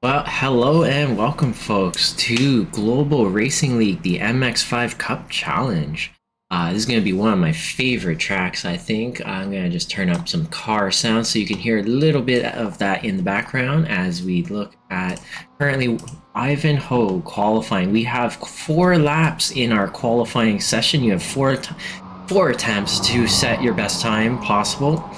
Well, hello and welcome, folks, to Global Racing League, the MX5 Cup Challenge. This is going to be one of my favorite tracks, I think. I'm going to just turn up some car sound so you can hear a little bit of that in the background as we look at currently Ivanhoe qualifying. We have 4 laps in our qualifying session. You have four attempts to set your best time possible.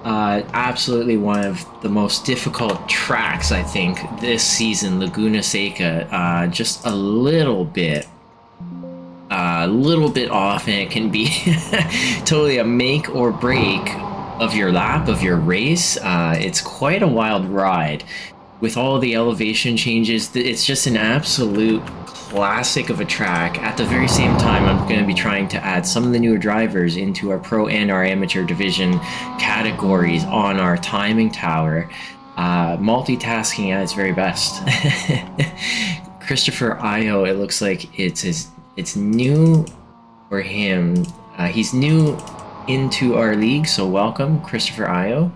Absolutely one of the most difficult tracks, I think, this season, Laguna Seca. Just a little bit off, and it can be totally a make or break of your lap, of your race. It's quite a wild ride with all the elevation changes. It's just an absolute classic of a track. At the very same time, I'm going to be trying to add some of the newer drivers into our pro and our amateur division categories on our timing tower. Multitasking at its very best. Christopher Io, it looks like it's new for him. He's new into our league, so welcome, Christopher Io.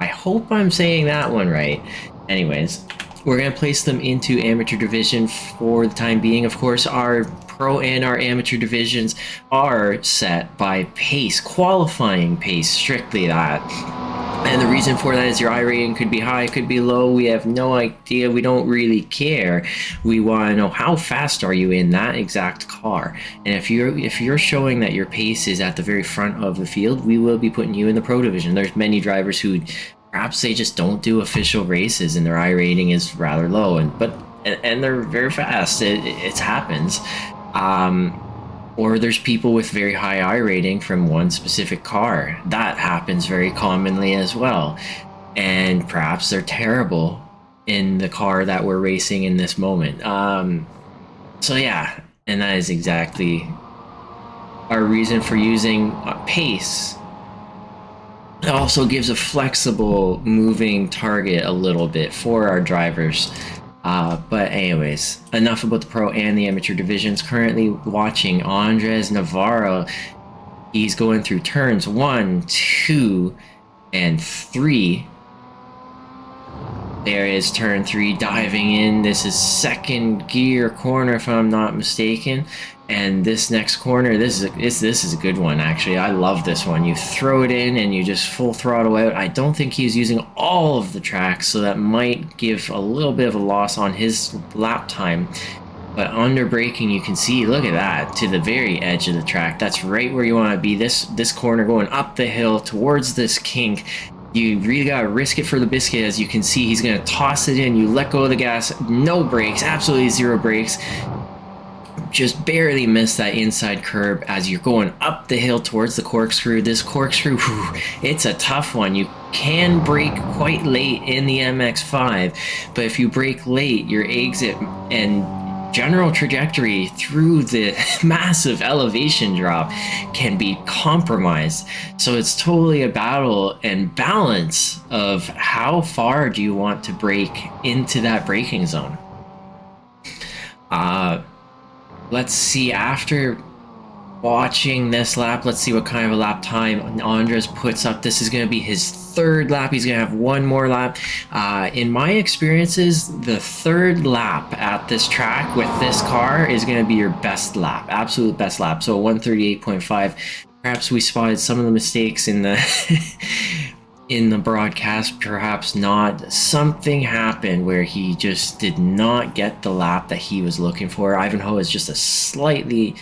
I hope I'm saying that one right. Anyways, we're going to place them into amateur division for the time being. Of course, our pro and our amateur divisions are set by pace, qualifying pace, strictly that. And the reason for that is your I rating could be high, could be low. We have no idea. We don't really care. We want to know how fast are you in that exact car. And if you're showing that your pace is at the very front of the field, we will be putting you in the pro division. There's many drivers who perhaps they just don't do official races and their I rating is rather low, and they're very fast. It happens. Or there's people with very high I rating from one specific car. That happens very commonly as well. And perhaps they're terrible in the car that we're racing in this moment. So yeah, and that is exactly our reason for using pace. It also gives a flexible moving target a little bit for our drivers. But anyways, enough about the pro and the amateur divisions. Currently watching Andres Navarro. He's going through turns 1, 2, and 3. There is turn 3, diving in. This is second gear corner, if I'm not mistaken. And this next corner, this is a good one, actually. I love this one. You throw it in and you just full throttle out. I don't think he's using all of the tracks, so that might give a little bit of a loss on his lap time. But under braking, you can see, look at that, to the very edge of the track. That's right where you want to be. This corner going up the hill towards this kink. You really got to risk it for the biscuit. As you can see, he's going to toss it in. You let go of the gas, no brakes, absolutely zero brakes. Just barely miss that inside curb as you're going up the hill towards the corkscrew. This corkscrew, it's a tough one. You can brake quite late in the MX5, but if you brake late, your exit and general trajectory through the massive elevation drop can be compromised. So it's totally a battle and balance of how far do you want to brake into that braking zone. Let's see, after watching this lap, let's see what kind of a lap time Andres puts up. This is going to be his 3rd lap. He's going to have one more lap. In my experiences, the 3rd lap at this track with this car is going to be your best lap, absolute best lap. So 138.5. Perhaps we spotted some of the mistakes in the in the broadcast, perhaps not. Something happened where he just did not get the lap that he was looking for. Ivanhoe is just a slightly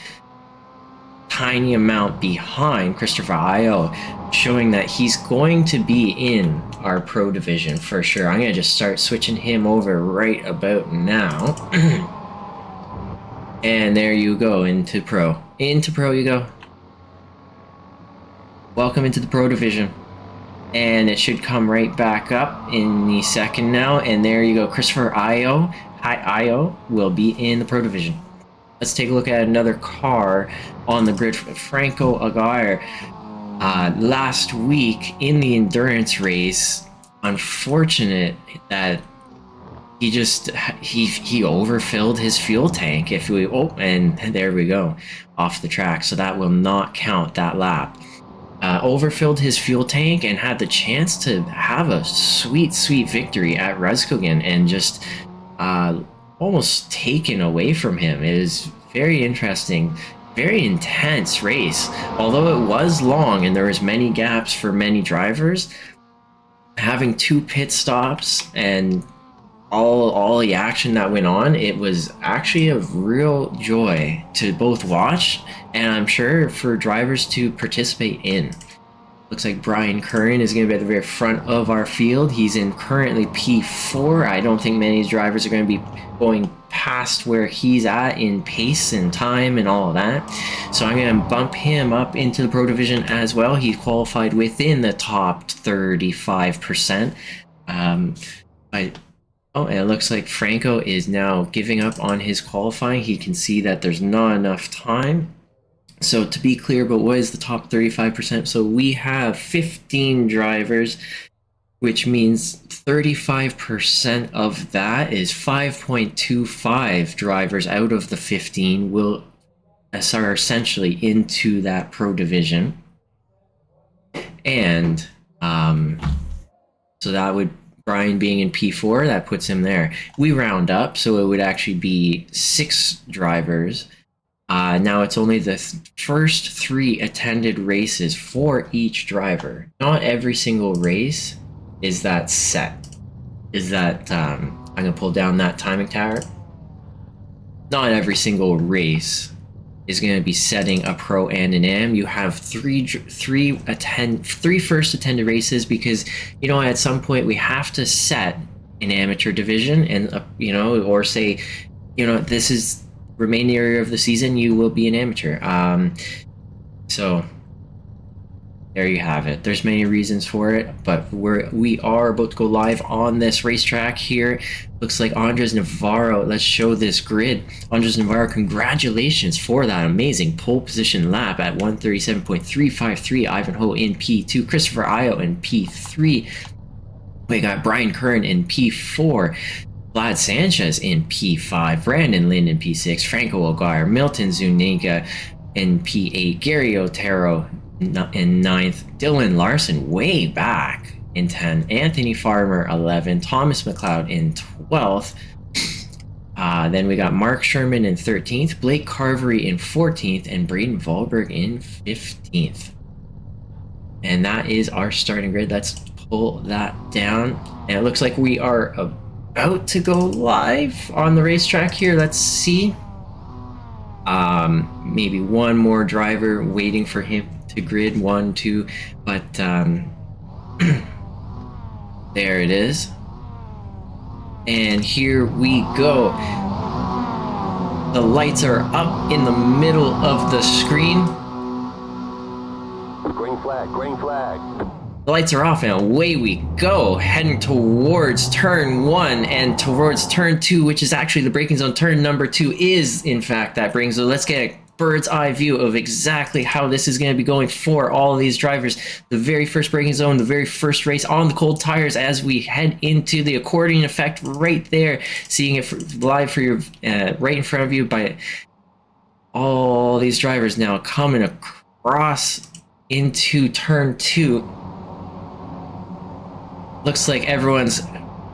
tiny amount behind Christopher Io, showing that he's going to be in our pro division for sure. I'm going to just start switching him over right about now. And there you go, into pro. Into pro you go. Welcome into the pro division. And it should come right back up in the second now. And there you go. Christopher Io will be in the pro division. Let's take a look at another car on the grid. Franco Aguirre. Last week in the endurance race, unfortunate that he overfilled his fuel tank. And there we go, off the track. So that will not count that lap. Overfilled his fuel tank and had the chance to have a sweet victory at Ruzkogen, and just almost taken away from him. It was very interesting, very intense race. Although it was long and there was many gaps for many drivers, having 2 pit stops and all the action that went on, it was actually a real joy to both watch and I'm sure for drivers to participate in. Looks like Brian Curran is going to be at the very front of our field. He's in currently P4. I don't think many drivers are going to be going past where he's at in pace and time and all of that. So I'm going to bump him up into the Pro Division as well. He's qualified within the top 35%. Oh, and it looks like Franco is now giving up on his qualifying. He can see that there's not enough time. So to be clear about what is the top 35%, so we have 15 drivers, which means 35% of that is 5.25 drivers out of the 15 are essentially into that Pro Division. And so that would, Brian being in P4, that puts him there. We round up, so it would actually be 6 drivers. Now it's only the first 3 attended races for each driver. Not every single race is that set. Is that, I'm going to pull down that timing tower. Not every single race is going to be setting a pro and an am. You have three first attended races because, you know, at some point we have to set an amateur division and, you know, or say, you know, this is remaining area of the season, you will be an amateur. So there you have it. There's many reasons for it, but we are about to go live on this racetrack here. Looks like Andres Navarro. Let's show this grid. Andres Navarro, congratulations for that amazing pole position lap at 137.353. Ivanhoe in P2, Christopher Ayo in P3. We got Brian Curran in P4. Vlad Sanchez in P5, Brandon Lind in P6, Franco O'Guire, Milton Zuniga in P8, Gary Otero in 9th, Dylan Larson way back in 10, Anthony Farmer 11, Thomas McLeod in 12th. Then we got Mark Sherman in 13th, Blake Carvery in 14th, and Braden Wahlberg in 15th. And that is our starting grid. Let's pull that down. And it looks like we are about to go live on the racetrack here. Let's see. Maybe one more driver waiting for him to grid, 1, 2, but there it is. And here we go. The lights are up in the middle of the screen. Green flag, green flag. The lights are off and away we go, heading towards turn 1 and towards turn 2, which is actually the braking zone. Turn number 2 is, in fact, that braking zone. Let's get a bird's eye view of exactly how this is going to be going for all of these drivers. The very first braking zone, the very first race on the cold tires as we head into the accordion effect right there. Seeing it live for your right in front of you by all these drivers now coming across into turn 2. Looks like everyone's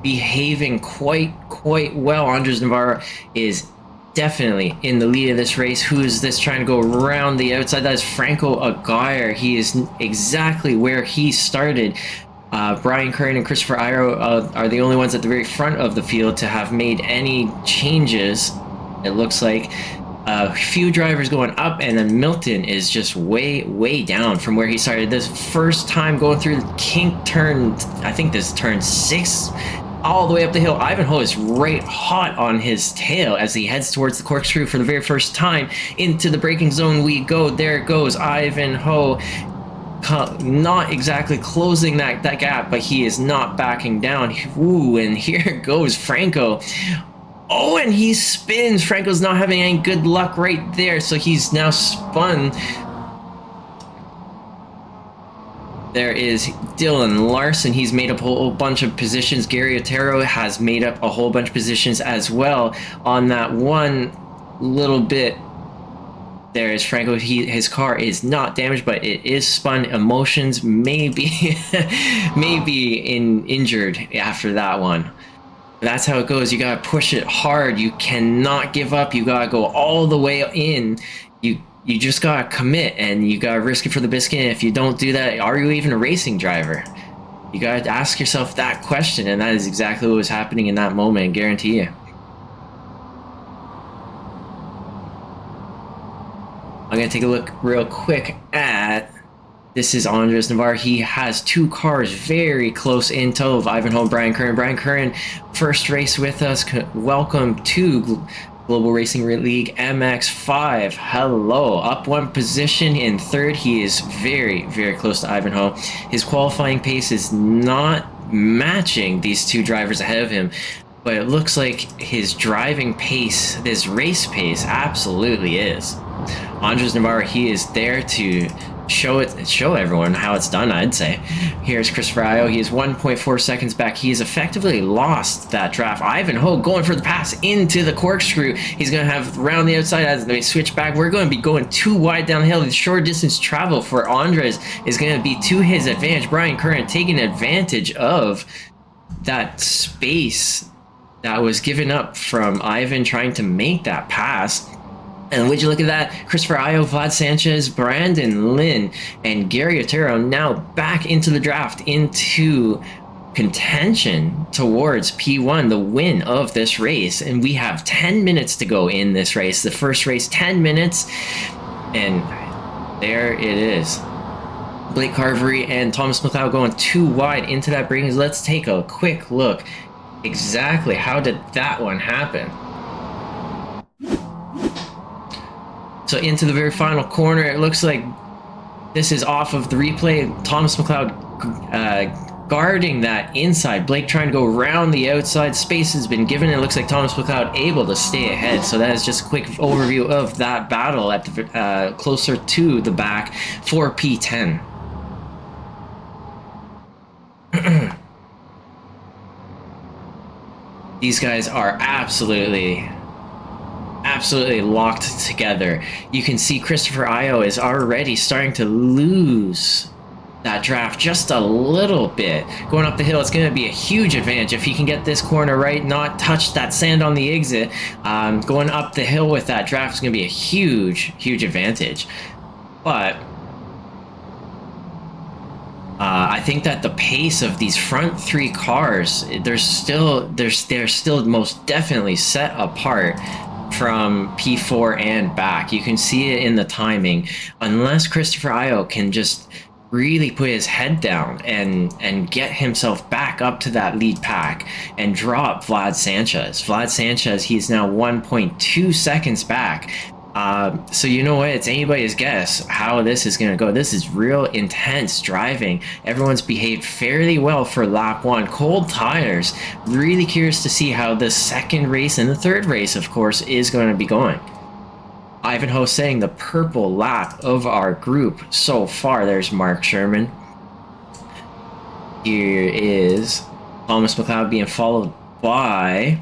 behaving quite well. Andres Navarro is definitely in the lead of this race. Who is this trying to go around the outside? That is Franco Aguirre. He is exactly where he started. Brian Curran and Christopher Ayo are the only ones at the very front of the field to have made any changes. It looks like a few drivers going up, and then Milton is just way down from where he started. This first time going through the kink turn, I think this turn 6, all the way up the hill. Ivanhoe is right hot on his tail as he heads towards the corkscrew for the very first time. Into the braking zone we go. There goes Ivanhoe. Not exactly closing that gap, but he is not backing down. Ooh, and here goes Franco. Oh, and he spins. Franco's not having any good luck right there, so he's now spun. There is Dylan Larson. He's made up a whole bunch of positions. Gary Otero has made up a whole bunch of positions as well on that one little bit. There is Franco. His car is not damaged, but it is spun. Emotions maybe injured after that one. That's how it goes. You gotta push it hard. You cannot give up. You gotta go all the way in. You just gotta commit, and you gotta risk it for the biscuit. And if you don't do that, are you even a racing driver? You gotta ask yourself that question, and that is exactly what was happening in that moment, I guarantee you. I'm gonna take a look real quick at, this is Andres Navarre. He has two cars very close in tow of Ivanhoe and Brian Curran. Brian Curran, first race with us. Welcome to Global Racing League MX5. Hello. Up one position in third. He is very, very close to Ivanhoe. His qualifying pace is not matching these two drivers ahead of him, but it looks like his driving pace, his race pace, absolutely is. Andres Navarro, he is there to show everyone how it's done, I'd say. Here's Christopher Ayo. He is 1.4 seconds back. He has effectively lost that draft. Ivanhoe going for the pass into the corkscrew. He's going to have around the outside as they switch back. We're going to be going too wide downhill. The short distance travel for Andres is going to be to his advantage. Brian Curran taking advantage of that space that was given up from Ivan trying to make that pass. And would you look at that? Christopher Ayo, Vlad Sanchez, Brandon Lynn, and Gary Otero now back into the draft, into contention towards P1, the win of this race. And we have 10 minutes to go in this race. The first race, 10 minutes. And there it is. Blake Carvery and Thomas McLeod going too wide into that braking. Let's take a quick look. Exactly how did that one happen? So into the very final corner, it looks like this is off of the replay. Thomas McLeod guarding that inside. Blake trying to go around the outside. Space has been given. It looks like Thomas McLeod able to stay ahead. So that is just a quick overview of that battle at the closer to the back for P10. These guys are absolutely locked together. You can see Christopher Ayo is already starting to lose that draft just a little bit. Going up the hill, it's going to be a huge advantage if he can get this corner right, not touch that sand on the exit. Going up the hill with that draft is going to be a huge advantage. But I think that the pace of these front three cars, they're still most definitely set apart from P4 and back. You can see it in the timing. Unless Christopher Ayo can just really put his head down and get himself back up to that lead pack and drop Vlad Sanchez. Vlad Sanchez, he's now 1.2 seconds back. So you know what? It's anybody's guess how this is going to go. This is real intense driving. Everyone's behaved fairly well for lap one. Cold tires. Really curious to see how the second race and the third race, of course, is going to be going. Ivanhoe saying the purple lap of our group so far. There's Mark Sherman. Here is Thomas McLeod being followed by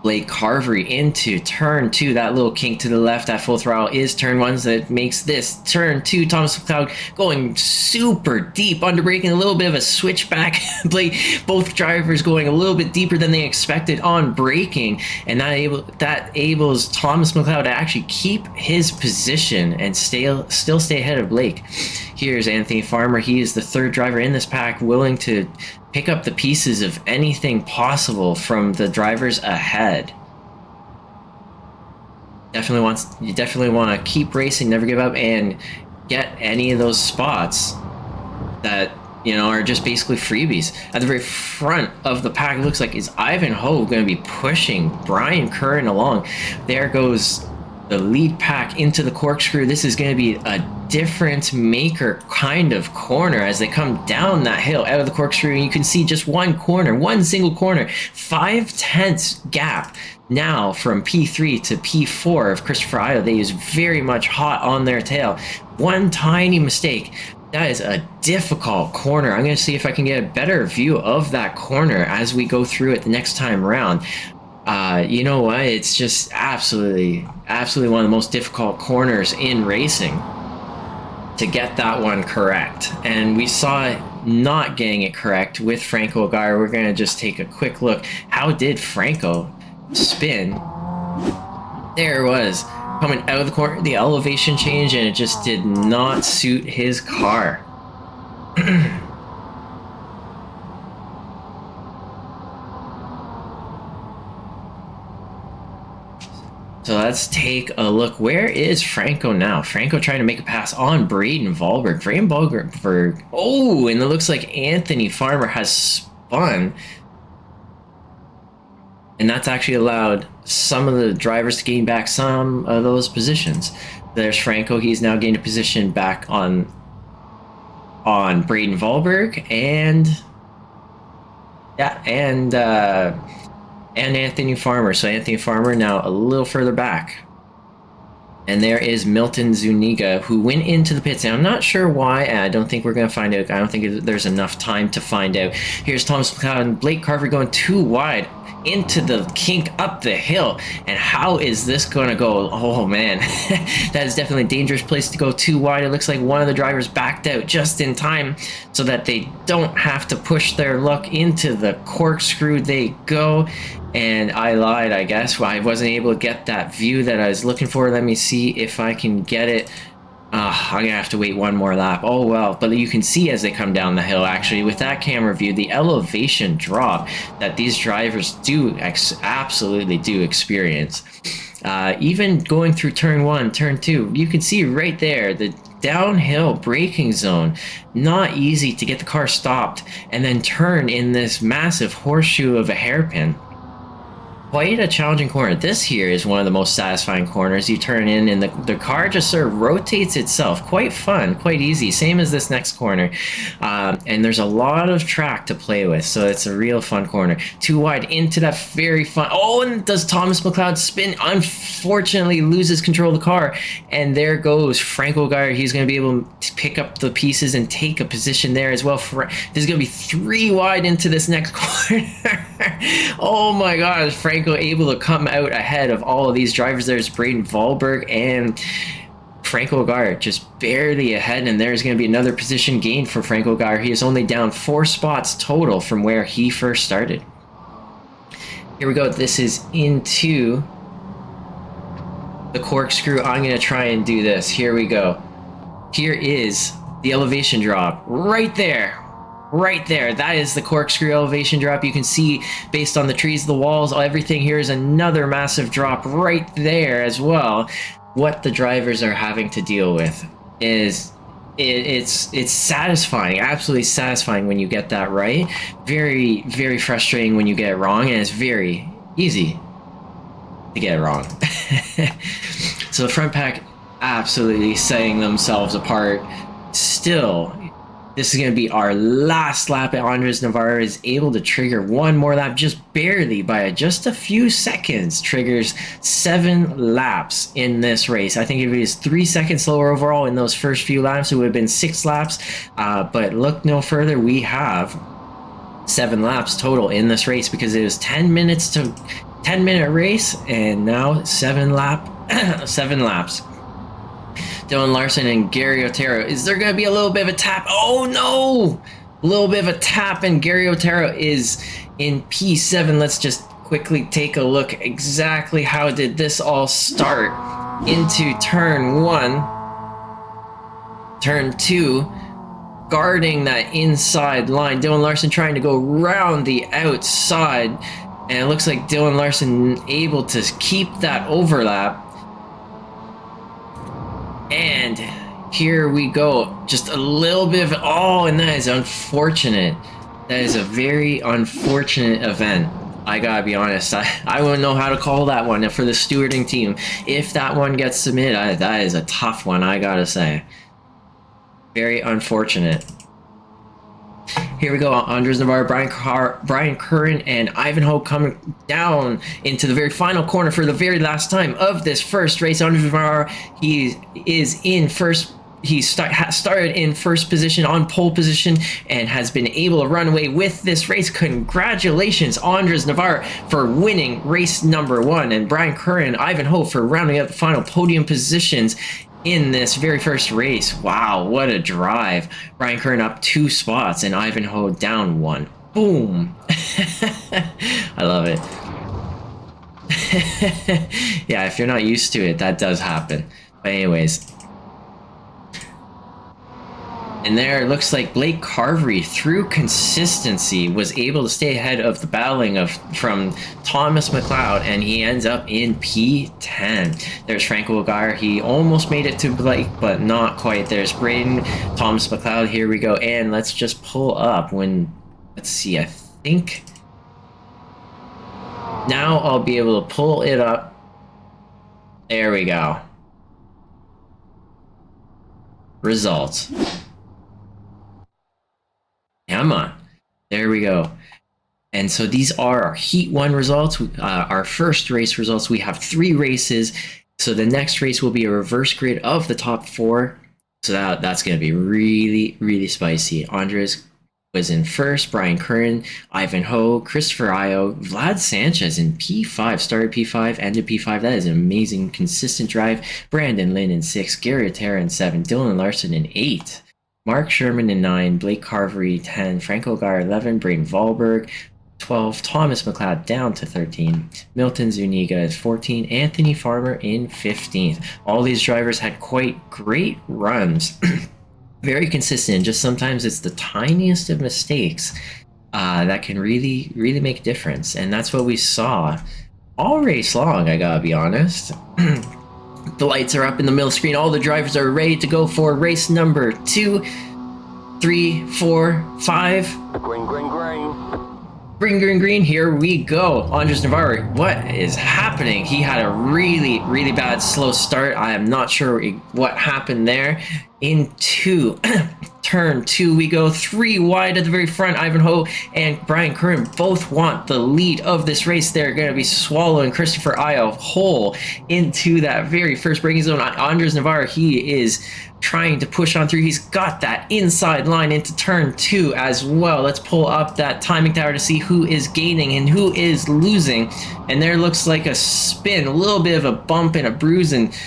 Blake Carvery into turn two. That little kink to the left at full throttle is turn one, so that makes this turn two. Thomas McLeod going super deep, under braking, a little bit of a switchback. Both drivers going a little bit deeper than they expected on braking, and that enables Thomas McLeod to actually keep his position and still stay ahead of Blake. Here's Anthony Farmer. He is the third driver in this pack, willing to pick up the pieces of anything possible from the drivers ahead. You definitely want to keep racing, never give up, and get any of those spots that, you know, are just basically freebies. At the very front of the pack, it looks like is Ivanhoe going to be pushing Brian Curran along. There goes the lead pack into the corkscrew. This is going to be a difference maker kind of corner as they come down that hill out of the corkscrew. And you can see just one single corner, 5/10 gap now from P3 to P4 of Christopher Ayo. They is very much hot on their tail. One tiny mistake. That is a difficult corner. I'm going to see if I can get a better view of that corner as we go through it the next time around. You know what? It's just absolutely one of the most difficult corners in racing to get that one correct. And we saw it not getting it correct with Franco Aguirre. We're going to just take a quick look. How did Franco spin? There it was, coming out of the corner, the elevation change, and it just did not suit his car. So let's take a look. Where is Franco now? Franco trying to make a pass on Braden Wahlberg. Braden Wahlberg. Oh, and it looks like Anthony Farmer has spun. And that's actually allowed some of the drivers to gain back some of those positions. There's Franco. He's now gained a position back on Braden Wahlberg and Anthony Farmer. So Anthony Farmer now a little further back. And there is Milton Zuniga, who went into the pits. Now, I'm not sure why. I don't think we're going to find out. I don't think there's enough time to find out. Here's Thomas McLeod and Blake Carver going too wide into the kink up the hill. And how is this going to go? Oh, man. That is definitely a dangerous place to go too wide. It looks like one of the drivers backed out just in time so that they don't have to push their luck into the corkscrew. They go. And I lied, I guess. Well, I wasn't able to get that view that I was looking for. Let me see if I can get it. I'm gonna have to wait one more lap. Oh well, but you can see as they come down the hill, actually, with that camera view, the elevation drop that these drivers do absolutely do experience. Even going through turn 1, turn 2, you can see right there the downhill braking zone. Not easy to get the car stopped and then turn in this massive horseshoe of a hairpin. Quite a challenging corner. This here is one of the most satisfying corners. You turn in and the car just sort of rotates itself. Quite fun, quite easy. Same as this next corner. And there's a lot of track to play with, so it's a real fun corner. Too wide into that very fun. Oh, and does Thomas McLeod spin? Unfortunately, loses control of the car. And there goes Franco Aguirre. He's going to be able to pick up the pieces and take a position there as well. This is going to be 3 wide into this next corner. Oh my gosh, Franco able to come out ahead of all of these drivers. There's Braden Wahlberg and Franco Aguirre just barely ahead, and there's going to be another position gain for Franco Aguirre. He is only down 4 spots total from where he first started. Here we go. This is into the corkscrew. I'm going to try and do this. Here we go. Here is the elevation drop right there. Right there, that is the corkscrew elevation drop. You can see based on the trees, the walls, everything here is another massive drop right there as well. What the drivers are having to deal with is it's satisfying, absolutely satisfying when you get that right. Very, very frustrating when you get it wrong, and it's very easy to get it wrong. So the front pack absolutely setting themselves apart. Still, this is going to be our last lap. Andres Navarro is able to trigger one more lap, just barely by just a few seconds. Triggers 7 laps in this race. I think if it is 3 seconds slower overall in those first few laps, it would have been 6 laps. But look no further. We have 7 laps total in this race because it was 10-minute race, and now 7 laps. Dylan Larson and Gary Otero. Is there going to be a little bit of a tap? Oh no! A little bit of a tap, and Gary Otero is in P7. Let's just quickly take a look exactly how did this all start. Into turn 1, turn 2, guarding that inside line. Dylan Larson trying to go around the outside, and it looks like Dylan Larson able to keep that overlap. And here we go. Just a little bit of, oh, and that is unfortunate. That is a very unfortunate event. I gotta be honest. I wouldn't know how to call that one for the stewarding team. If that one gets submitted, that is a tough one, I gotta say. Very unfortunate. Here we go. Andres Navarro, Brian Curran, and Ivanhoe coming down into the very final corner for the very last time of this first race. Andres Navarro, he is in first. He started in first position, on pole position, and has been able to run away with this race. Congratulations, Andres Navarro, for winning race number 1, and Brian Curran and Ivanhoe for rounding out the final podium positions in this very first race. Wow, what a drive. Brian Kern up 2 spots and Ivanhoe down 1. Boom. I love it. Yeah, if you're not used to it, that does happen. But anyways. And there, it looks like Blake Carvery, through consistency, was able to stay ahead of the battling from Thomas McLeod, and he ends up in P10. There's Franco Aguirre. He almost made it to Blake, but not quite. There's Braden, Thomas McLeod. Here we go. And let's just pull up when... Let's see, I think... Now I'll be able to pull it up. There we go. Results. Come on. There we go. And so these are our Heat 1 results, our first race results. We have 3 races. So the next race will be a reverse grid of the top 4. So that's going to be really, really spicy. Andres was in first, Brian Curran, Ivanhoe, Christopher Ayo, Vlad Sanchez in P5, started P5, ended P5. That is an amazing, consistent drive. Brandon Lynn in 6, Gary Terra in 7, Dylan Larson in 8. Mark Sherman in 9, Blake Carvery 10, Franco Aguirre 11, Braden Wahlberg 12, Thomas McLeod down to 13, Milton Zuniga is 14, Anthony Farmer in 15th. All these drivers had quite great runs. Very consistent, just sometimes it's the tiniest of mistakes that can really, really make a difference. And that's what we saw all race long, I gotta be honest. The lights are up in the middle screen. All the drivers are ready to go for race number 2, 3, 4, 5. Green, green, green. Green, green, green. Here we go. Andres Navarro, what is happening? He had a really, really bad slow start. I am not sure what happened there. Into turn 2 we go, 3 wide at the very front. Ivanhoe and Brian Curran both want the lead of this race. They're going to be swallowing Christopher Ayo whole into that very first braking zone. Andres Navarro, he is trying to push on through. He's got that inside line into turn 2 as well. Let's pull up that timing tower to see who is gaining and who is losing. And there looks like a spin, a little bit of a bump and a bruise, and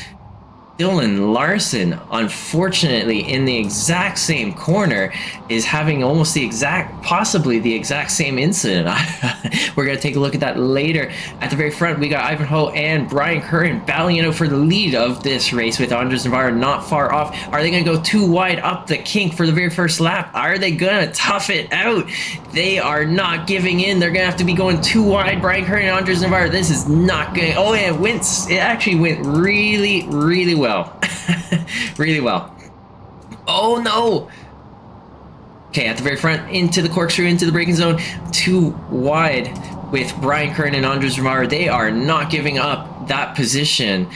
Dylan Larson, unfortunately, in the exact same corner, is having almost the exact, possibly the exact same incident. We're going to take a look at that later. At the very front, we got Ivanhoe and Brian Curran battling it out for the lead of this race, with Andres Navarro not far off. Are they going to go too wide up the kink for the very first lap? Are they going to tough it out? They are not giving in. They're going to have to be going too wide. Brian Curran and Andres Navarro, this is not going. Oh, yeah, it actually went really, really well. Really well. Oh no. Okay, at the very front, into the corkscrew, into the braking zone, too wide with Brian Curran and Andres Navarro. They are not giving up that position.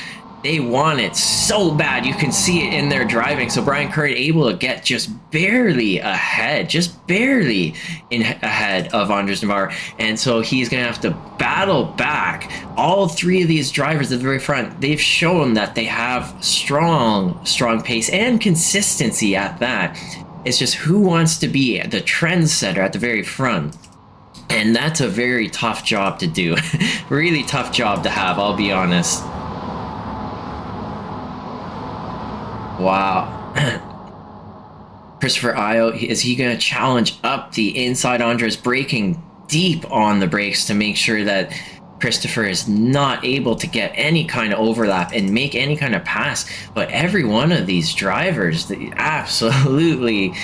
They want it so bad. You can see it in their driving. So Brian Curran able to get just barely ahead, just barely ahead of Andres Navarro. And so he's going to have to battle back. All 3 of these drivers at the very front, they've shown that they have strong pace and consistency at that. It's just who wants to be the trendsetter at the very front. And that's a very tough job to do. Really tough job to have, I'll be honest. Wow. Christopher Ayo, is he going to challenge up the inside? Andres braking deep on the brakes to make sure that Christopher is not able to get any kind of overlap and make any kind of pass. But every one of these drivers, absolutely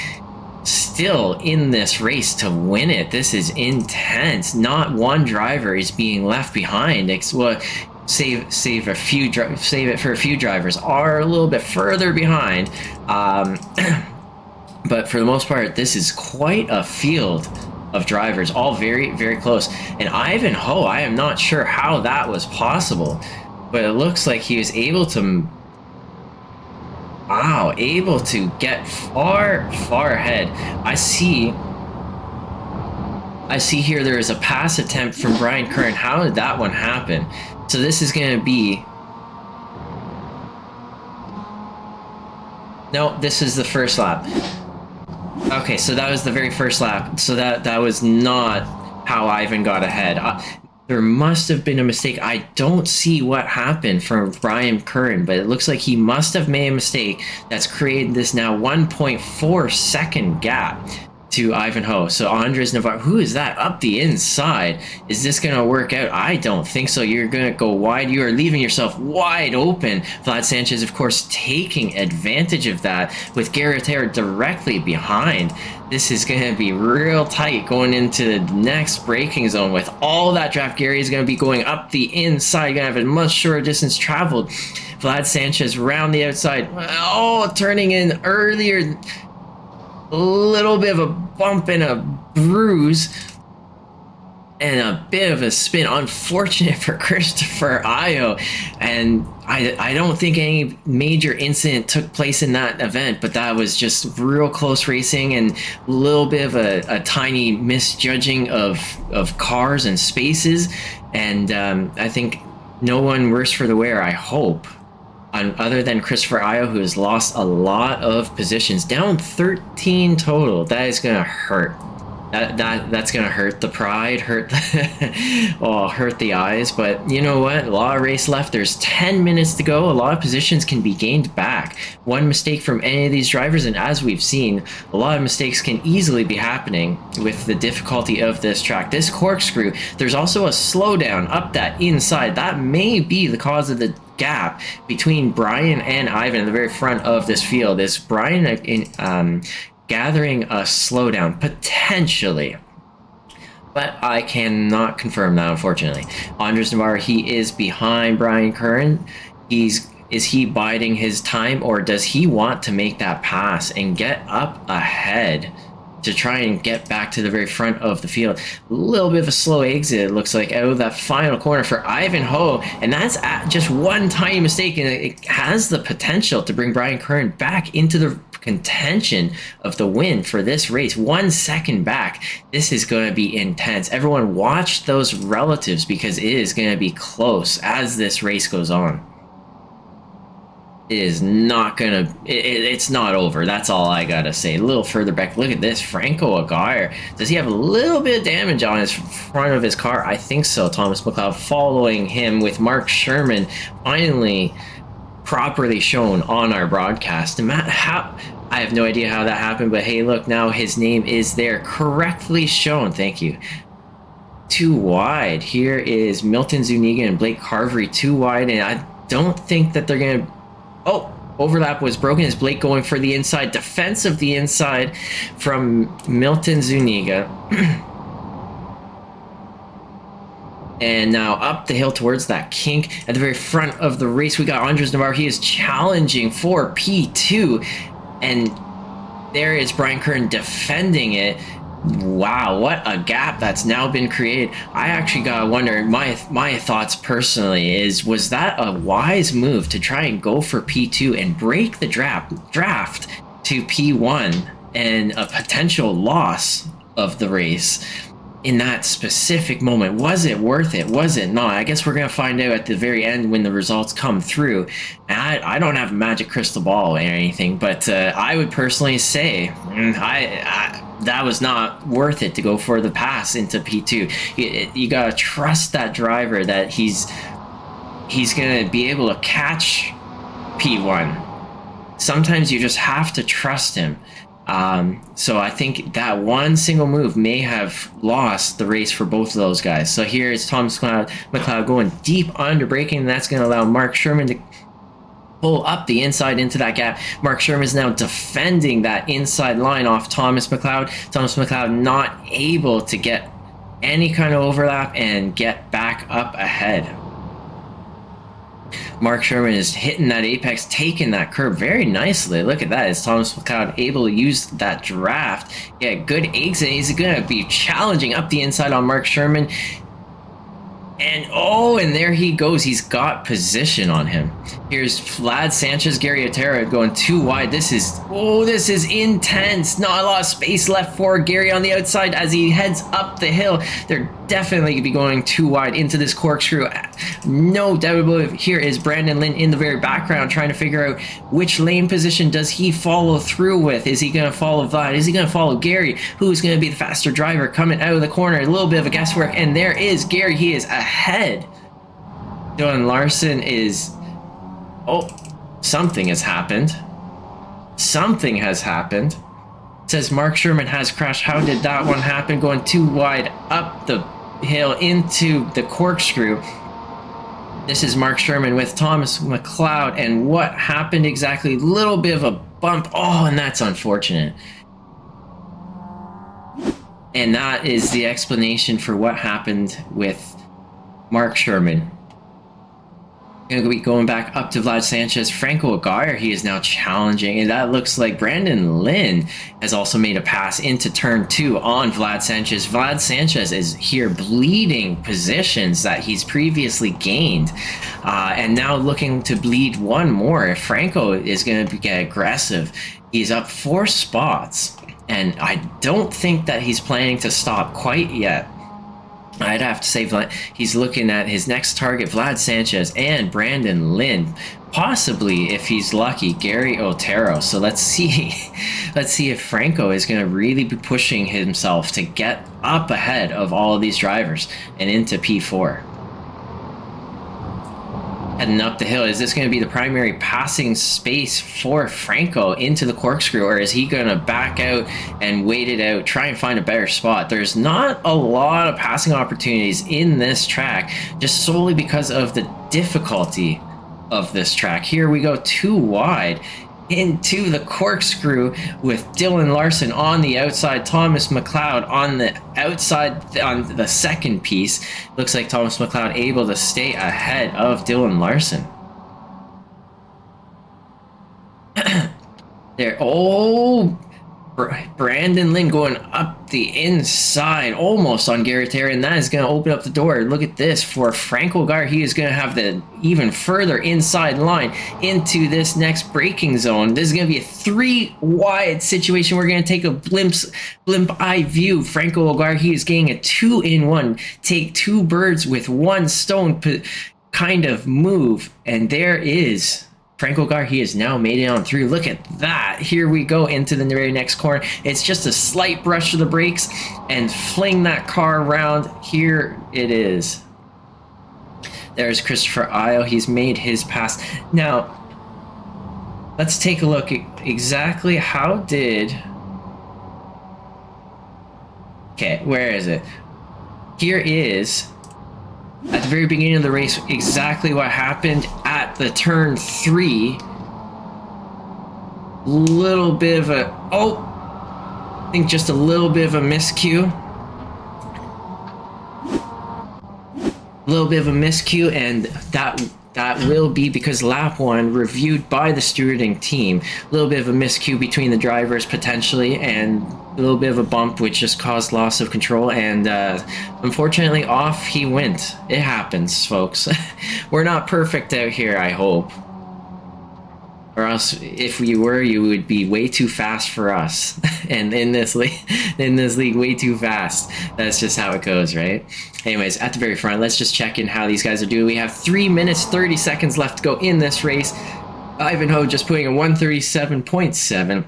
still in this race to win it. This is intense. Not one driver is being left behind. Well, save it for a few drivers are a little bit further behind, but for the most part, this is quite a field of drivers, all very, very close. And Ivanhoe, I am not sure how that was possible, but it looks like he was able to get far ahead. I see here there is a pass attempt from Brian Curran. How did that one happen? So this is going to be... No, this is the first lap. Okay, so that was the very first lap. So that was not how Ivan got ahead. There must have been a mistake. I don't see what happened from Brian Curran, but it looks like he must have made a mistake that's created this now 1.4 second gap to Ivanhoe. So Andres Navarro, who is that up the inside? Is this going to work out? I don't think so. You're going to go wide. You are leaving yourself wide open. Vlad Sanchez, of course, taking advantage of that with Garrett directly behind. This is going to be real tight going into the next braking zone with all that draft. Gary is going to be going up the inside. Going to have a much shorter distance traveled. Vlad Sanchez round the outside. Oh, turning in earlier. A little bit of a bump and a bruise and a bit of a spin. Unfortunate for Christopher Ayo, and I don't think any major incident took place in that event, but that was just real close racing and a little bit of a tiny misjudging of cars and spaces, and I think no one worse for the wear, I hope, other than Christopher Ayo, who has lost a lot of positions, down 13 total. That is going to hurt. That's going to hurt the pride, hurt the eyes. But you know what? A lot of race left. There's 10 minutes to go. A lot of positions can be gained back. One mistake from any of these drivers, and as we've seen, a lot of mistakes can easily be happening with the difficulty of this track. This corkscrew, there's also a slowdown up that inside. That may be the cause of the gap between Brian and Ivan in the very front of this field. Is Brian gathering a slowdown potentially, but I cannot confirm that, unfortunately. Andres Navarro, he is behind Brian Curran. Is he biding his time, or does he want to make that pass and get up ahead to try and get back to the very front of the field? A little bit of a slow exit, it looks like, out of that final corner for Ivanhoe, and that's just one tiny mistake, and it has the potential to bring Brian Curran back into the contention of the win for this race. 1 second back. This is going to be intense. Everyone watch those relatives, because it is going to be close as this race goes on. It is not gonna, it's not over. That's all I gotta say. A little further back, look at this. Franco Aguirre, does he have a little bit of damage on his front of his car? I think so. Thomas McLeod following him with Mark Sherman finally properly shown on our broadcast. And Matt, I have no idea how that happened, but hey, look, now his name is there, correctly shown. Thank you. Too wide. Here is Milton Zuniga and Blake Carvery, too wide, and I don't think that they're gonna. Oh, overlap was broken. Is Blake going for the inside? Defense of the inside from Milton Zuniga. And now up the hill towards that kink. At the very front of the race, we got Andres Navarro. He is challenging for P2. And there is Brian Curran defending it. Wow, what a gap that's now been created. I actually gotta wonder, my thoughts personally is, was that a wise move to try and go for P2 and break the draft to P1 and a potential loss of the race in that specific moment? Was it worth it? Was it not? I guess we're gonna find out at the very end when the results come through. And I don't have a magic crystal ball or anything, but I would personally say that was not worth it to go for the pass into P2. You gotta trust that driver that he's gonna be able to catch P1. Sometimes you just have to trust him. So I think that one single move may have lost the race for both of those guys. So here is Thomas McLeod going deep under braking, and that's going to allow Mark Sherman to pull up the inside into that gap. Mark Sherman is now defending that inside line off Thomas McLeod. Thomas McLeod not able to get any kind of overlap and get back up ahead. Mark Sherman is hitting that apex, taking that curb very nicely. Look at that. Is Thomas McLeod able to use that draft? Yeah, good exit. He's going to be challenging up the inside on Mark Sherman. And oh, and there he goes. He's got position on him. Here's Vlad Sanchez, Gary Otero going too wide. This is intense. Not a lot of space left for Gary on the outside as he heads up the hill. They're definitely going to be going too wide into this corkscrew. No doubt about it. Here is Brandon Lynn in the very background trying to figure out which lane position does he follow through with. Is he going to follow Vlad? Is he going to follow Gary? Who's going to be the faster driver coming out of the corner? A little bit of a guesswork. And there is Gary. He is ahead. Dylan Larson is... Oh, something has happened. Something has happened. It says Mark Sherman has crashed. How did that one happen? Going too wide up the hill into the corkscrew. This is Mark Sherman with Thomas McLeod. And what happened exactly? Little bit of a bump. Oh, and that's unfortunate. And that is the explanation for what happened with Mark Sherman. Going to be going back up to Vlad Sanchez. Franco Aguirre, he is now challenging, and that looks like Brandon Lynn has also made a pass into turn 2 on Vlad Sanchez. Vlad Sanchez is here bleeding positions that he's previously gained, and now looking to bleed one more. If Franco is going to get aggressive, he's up 4 spots, and I don't think that he's planning to stop quite yet. I'd have to say he's looking at his next target, Vlad Sanchez and Brandon Lynn, possibly, if he's lucky, Gary Otero. So let's see if Franco is going to really be pushing himself to get up ahead of all of these drivers and into P4. Heading up the hill, is this going to be the primary passing space for Franco into the corkscrew, or is he going to back out and wait it out, try and find a better spot? There's not a lot of passing opportunities in this track, just solely because of the difficulty of this track. Here we go too wide into the corkscrew with Dylan Larson on the outside, Thomas McLeod on the outside on the second piece. Looks like Thomas McLeod able to stay ahead of Dylan Larson. There, oh, Brandon Lynn going up the inside, almost on Gary Terry, and that is going to open up the door. Look at this for Franco Aguirre. He is going to have the even further inside line into this next braking zone. This is going to be a 3 wide situation. We're going to take a blimp eye view. Franco Aguirre, he is getting a 2-in-1, take 2 birds with 1 stone kind of move, and there is Franco Aguirre. He has now made it on through. Look at that. Here we go into the very next corner. It's just a slight brush to the brakes and fling that car around. Here it is. There's Christopher Io. He's made his pass. Now, let's take a look at exactly how did... Okay, where is it? Here is... at the very beginning of the race, exactly what happened at the turn 3. Little bit of a, I think just a little bit of a miscue. A little bit of a miscue, and that will be because lap 1 reviewed by the stewarding team. A little bit of a miscue between the drivers potentially, and a little bit of a bump which just caused loss of control, and unfortunately off he went. It happens, folks. We're not perfect out here, I hope. Or else, if we were, you would be way too fast for us. And in this league, way too fast. That's just how it goes, right? Anyways, at the very front, let's just check in how these guys are doing. We have 3 minutes, 30 seconds left to go in this race. Ivanhoe just putting a 137.7.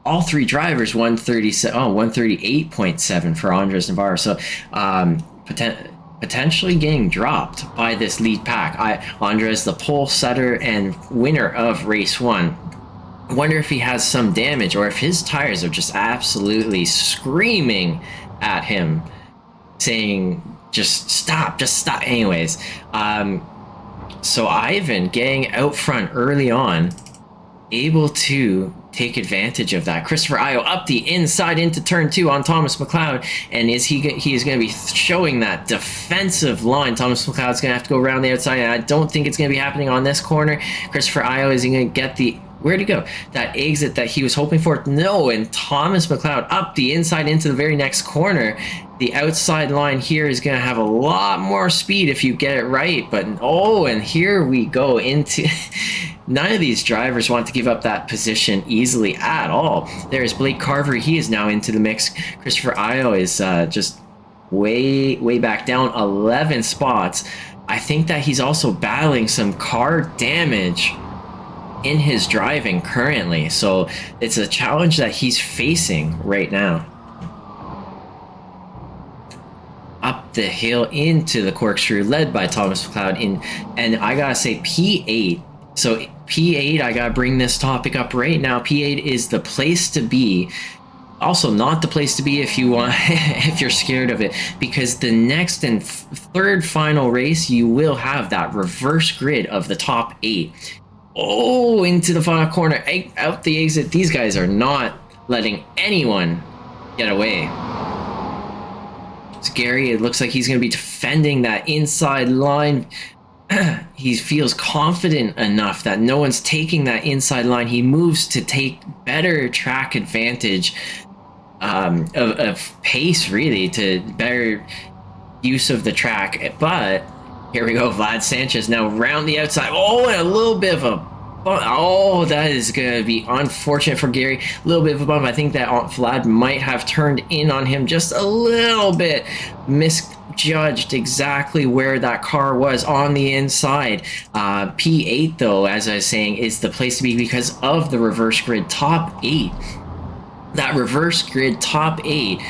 All 3 drivers 138.7 for Andres Navarro. So potentially getting dropped by this lead pack. Andres, the pole setter and winner of race 1. I wonder if he has some damage, or if his tires are just absolutely screaming at him, saying, just stop. Anyways, so Ivan getting out front early on, able to take advantage of that. Christopher Io up the inside into turn 2 on Thomas McLeod, and he is going to be showing that defensive line. Thomas McLeod's going to have to go around the outside, and I don't think it's going to be happening on this corner. Christopher Io, is he going to get the, where'd he go? That exit that he was hoping for? No, and Thomas McLeod up the inside into the very next corner. The outside line here is going to have a lot more speed if you get it right. But oh, and here we go into none of these drivers want to give up that position easily at all. There's Blake Carver. He is now into the mix. Christopher Ayo is just way back down 11 spots. I think that he's also battling some car damage in his driving currently. So it's a challenge that he's facing right now. Up the hill into the corkscrew, led by Thomas McLeod and I gotta say P8. So P8, I gotta bring this topic up right now. P8 is the place to be. Also not the place to be if you want, if you're scared of it, because the next and third final race, you will have that reverse grid of the top 8. Oh, into the final corner, out the exit. These guys are not letting anyone get away. Gary, it looks like he's going to be defending that inside line. He feels confident enough that no one's taking that inside line. He moves to take better track advantage of pace, really, to better use of the track. But here we go, Vlad Sanchez now round the outside. Oh, and a little bit of a oh, that is going to be unfortunate for Gary. A little bit of a bump. I think that Vlad might have turned in on him just a little bit. Misjudged exactly where that car was on the inside. P8, though, as I was saying, is the place to be because of the reverse grid top 8. That reverse grid top 8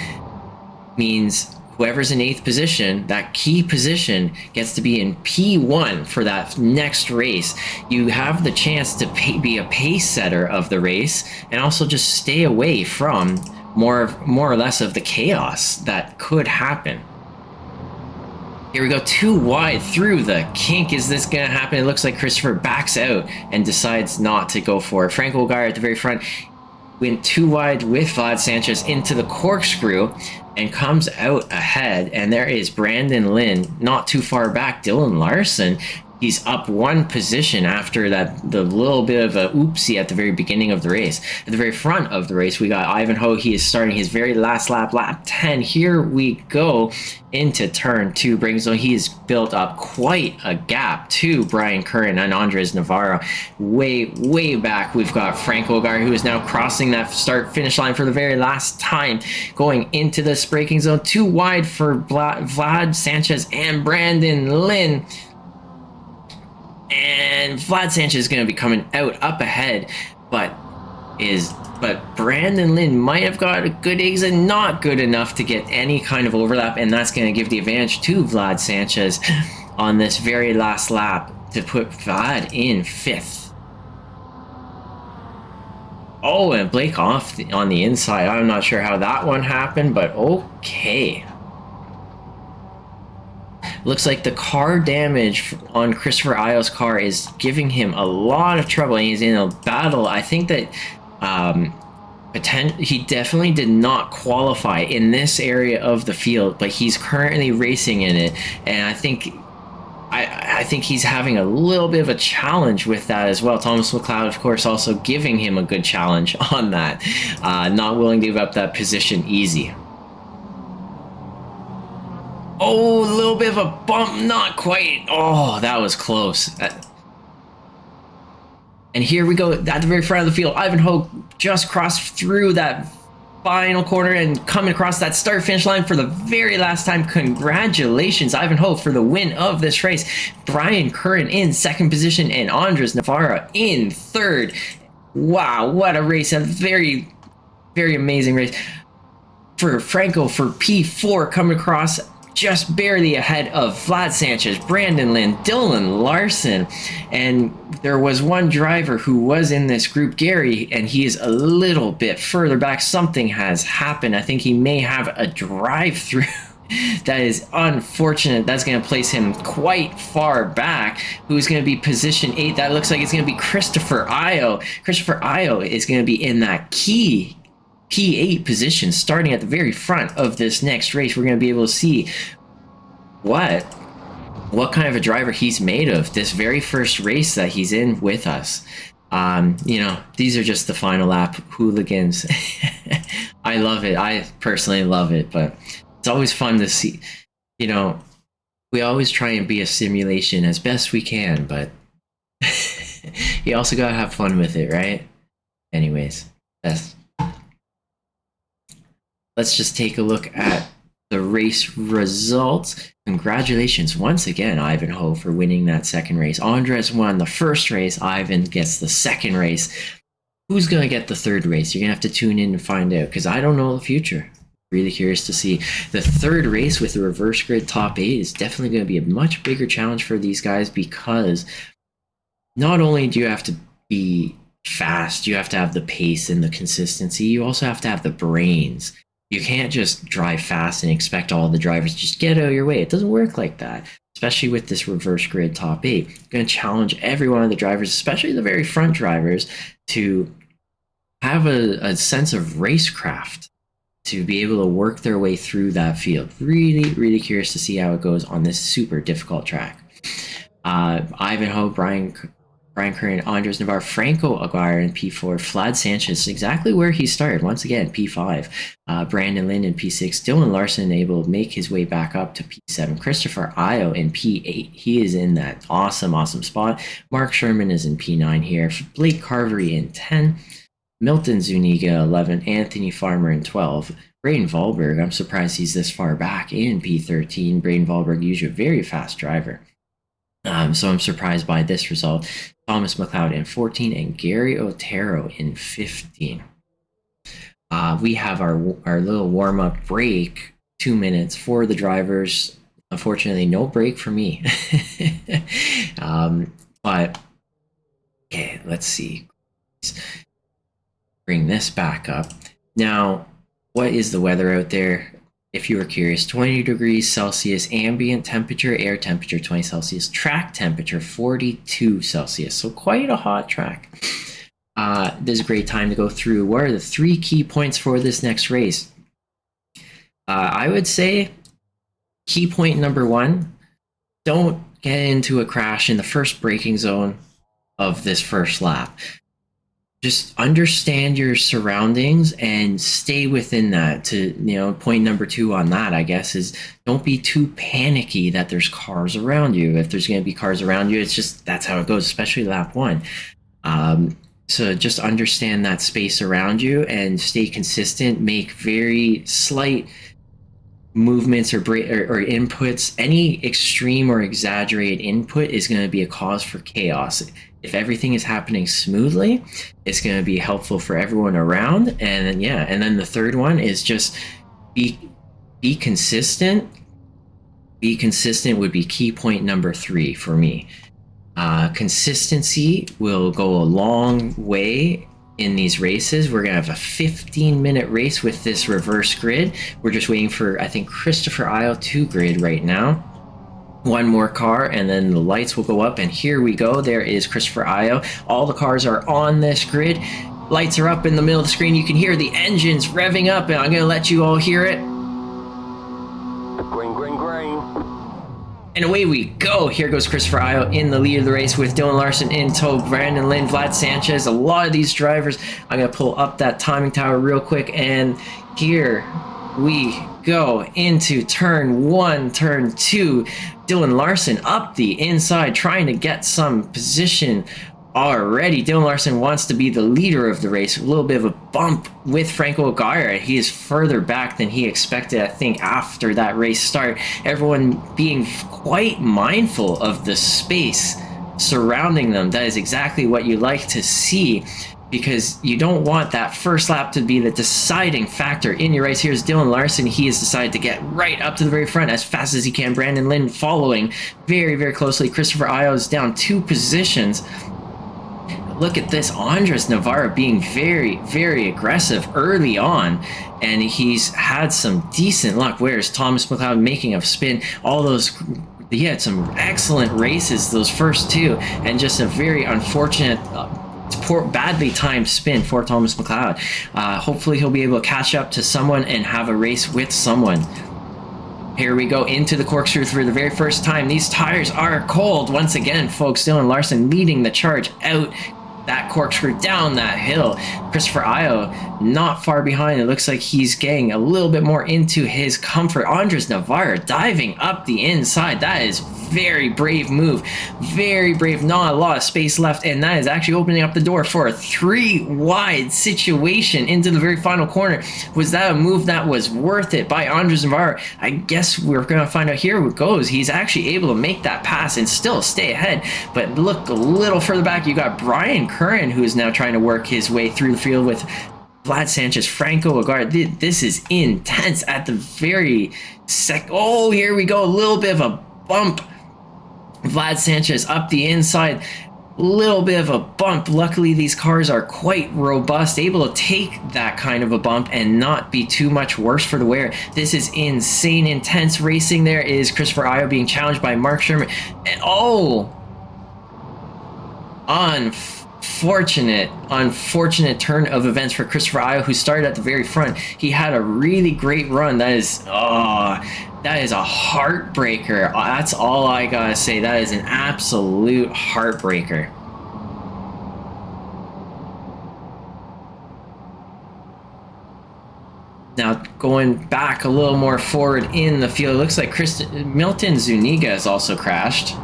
means whoever's in 8th position, that key position, gets to be in P1 for that next race. You have the chance to be a pace setter of the race and also just stay away from more or less of the chaos that could happen. Here we go, too wide through the kink. Is this going to happen? It looks like Christopher backs out and decides not to go for it. Frank Olgar at the very front went too wide with Vlad Sanchez into the corkscrew and comes out ahead. And there is Brandon Lynn not too far back. Dylan Larson, he's up one position after the little bit of a oopsie at the very beginning of the race. At the very front of the race, we got Ivanhoe. He is starting his very last lap 10. Here we go into turn 2. So he has built up quite a gap to Brian Curran and Andres Navarro. Way back, we've got Frank Olgar, who is now crossing that start-finish line for the very last time, going into this braking zone. Too wide for Vlad Sanchez and Brandon Lynn. And Vlad Sanchez is going to be coming out up ahead, but Brandon Lynn might have got a good exit, not good enough to get any kind of overlap, and that's going to give the advantage to Vlad Sanchez on this very last lap to put Vlad in 5th. Oh, and Blake off on the inside. I'm not sure how that one happened, but okay. Looks like the car damage on Christopher Ayo's car is giving him a lot of trouble, and he's in a battle. I think that he definitely did not qualify in this area of the field, but he's currently racing in it, and I think he's having a little bit of a challenge with that as well. Thomas McLeod, of course, also giving him a good challenge on that, not willing to give up that position easy. Oh, a little bit of a bump, not quite. Oh, that was close. And here we go at the very front of the field. Ivanhoe just crossed through that final corner and coming across that start-finish line for the very last time. Congratulations, Ivanhoe, for the win of this race. Brian Curran in 2nd position and Andres Navarro in 3rd. Wow, what a race. A very, very amazing race. For Franco, for P4, coming across just barely ahead of Vlad Sanchez, Brandon Lynn, Dylan Larson, and there was one driver who was in this group, Gary, and he is a little bit further back. Something has happened. I think he may have a drive-through. That is unfortunate. That's going to place him quite far back. Who's going to be position 8? That looks like it's going to be Christopher Ayo. Christopher Ayo is going to be in that key P8 position starting at the very front of this next race. We're going to be able to see what kind of a driver he's made of this very first race that he's in with us. You know, these are just the final lap hooligans. I love it. I personally love it, but It's always fun to see, you know, we always try and be a simulation as best we can, but you also gotta have fun with it, right? Anyways, that's, let's just take a look at the race results. Congratulations once again, Ivanhoe, for winning that second race. Andres won the first race. Ivan gets the second race. Who's going to get the third race? You're going to have to tune in to find out, because I don't know the future. Really curious to see. The third race with the reverse grid top 8 is definitely going to be a much bigger challenge for these guys, because not only do you have to be fast, you have to have the pace and the consistency, you also have to have the brains. You can't just drive fast and expect all the drivers to just get out of your way. It doesn't work like that, especially with this reverse grid top 8. You're going to challenge every one of the drivers, especially the very front drivers, to have a sense of racecraft, to be able to work their way through that field. Really, really curious to see how it goes on this super difficult track. Ivanhoe, Brian Curran, Andres Navarro, Franco Aguirre in P4, Vlad Sanchez, exactly where he started. Once again, P5. Brandon Lind in P6. Dylan Larson able to make his way back up to P7. Christopher Ayo in P8. He is in that awesome spot. Mark Sherman is in P9 here. Blake Carvery in 10. Milton Zuniga 11. Anthony Farmer in 12. Braden Wahlberg, I'm surprised he's this far back, in P13. Braden Wahlberg, usually a very fast driver. So I'm surprised by this result. Thomas McLeod in 14 and Gary Otero in 15. We have our little warm-up break, 2 minutes for the drivers. Unfortunately, no break for me. But okay, let's see. Bring this back up. Now, what is the weather out there? If you were curious, 20 degrees Celsius, ambient temperature, air temperature 20 Celsius, track temperature 42 Celsius. So quite a hot track. This is a great time to go through what are the 3 key points for this next race. I would say key point number 1, don't get into a crash in the first braking zone of this first lap. Just understand your surroundings and stay within that. To, point number 2 on that, I guess, is don't be too panicky that there's cars around you. If there's going to be cars around you, it's just, that's how it goes, especially lap 1. So just understand that space around you and stay consistent. Make very slight movements or inputs. Any extreme or exaggerated input is going to be a cause for chaos. If everything is happening smoothly, it's going to be helpful for everyone around. And then the third one is just be consistent. Be consistent would be key point number 3 for me. Consistency will go a long way in these races. We're going to have a 15-minute race with this reverse grid. We're just waiting for, I think, Christopher Ayo to grid right now. One more car and then the lights will go up, and here we go. There is Christopher Ayo. All the cars are on this grid. Lights are up in the middle of the screen. You can hear the engines revving up, and I'm going to let you all hear it. Green, green, green. And away we go. Here goes Christopher Ayo in the lead of the race with Dylan Larson in tow, Brandon Lind, Vlad Sanchez, a lot of these drivers. I'm going to pull up that timing tower real quick, and here we go into turn 1, turn 2. Dylan Larson up the inside, trying to get some position already. Dylan Larson wants to be the leader of the race. A little bit of a bump with Franco Aguirre. He is further back than he expected, I think, after that race start. Everyone being quite mindful of the space surrounding them. That is exactly what you like to see, because you don't want that first lap to be the deciding factor in your race. Here's Dylan Larson. He has decided to get right up to the very front as fast as he can. Brandon Lind following very, very closely. Christopher Ayo is down 2 positions. Look at this, Andres Navarro being very, very aggressive early on, and he's had some decent luck. Where's Thomas McLeod making a spin? All those, he had some excellent races, those first 2, and just a very unfortunate badly timed spin for Thomas McLeod. Hopefully he'll be able to catch up to someone and have a race with someone. Here we go into the corkscrew for the very first time. These tires are cold. Once again, folks, Dylan Larson leading the charge out that corkscrew down that hill. Christopher Ayo not far behind. It looks like he's getting a little bit more into his comfort. Andres Navarro diving up the inside. That is very brave move. Very brave. Not a lot of space left, and that is actually opening up the door for a 3-wide situation into the very final corner. Was that a move that was worth it by Andres Navarro? I guess we're going to find out. Here it goes. He's actually able to make that pass and still stay ahead, but look a little further back. You got Brian Curran, who is now trying to work his way through the field with Vlad Sanchez, Franco Aguirre. This is intense at the very oh, here we go. A little bit of a bump. Vlad Sanchez up the inside. Little bit of a bump. Luckily, these cars are quite robust, able to take that kind of a bump and not be too much worse for the wear. This is insane, intense racing. There is Christopher Ayo being challenged by Mark Sherman. And, oh, unfortunate turn of events for Christopher Ayo, who started at the very front. He had a really great run. That is a heartbreaker. That's all I gotta say. That is an absolute heartbreaker. Now, going back a little more forward in the field, it looks like Milton Zuniga has also crashed.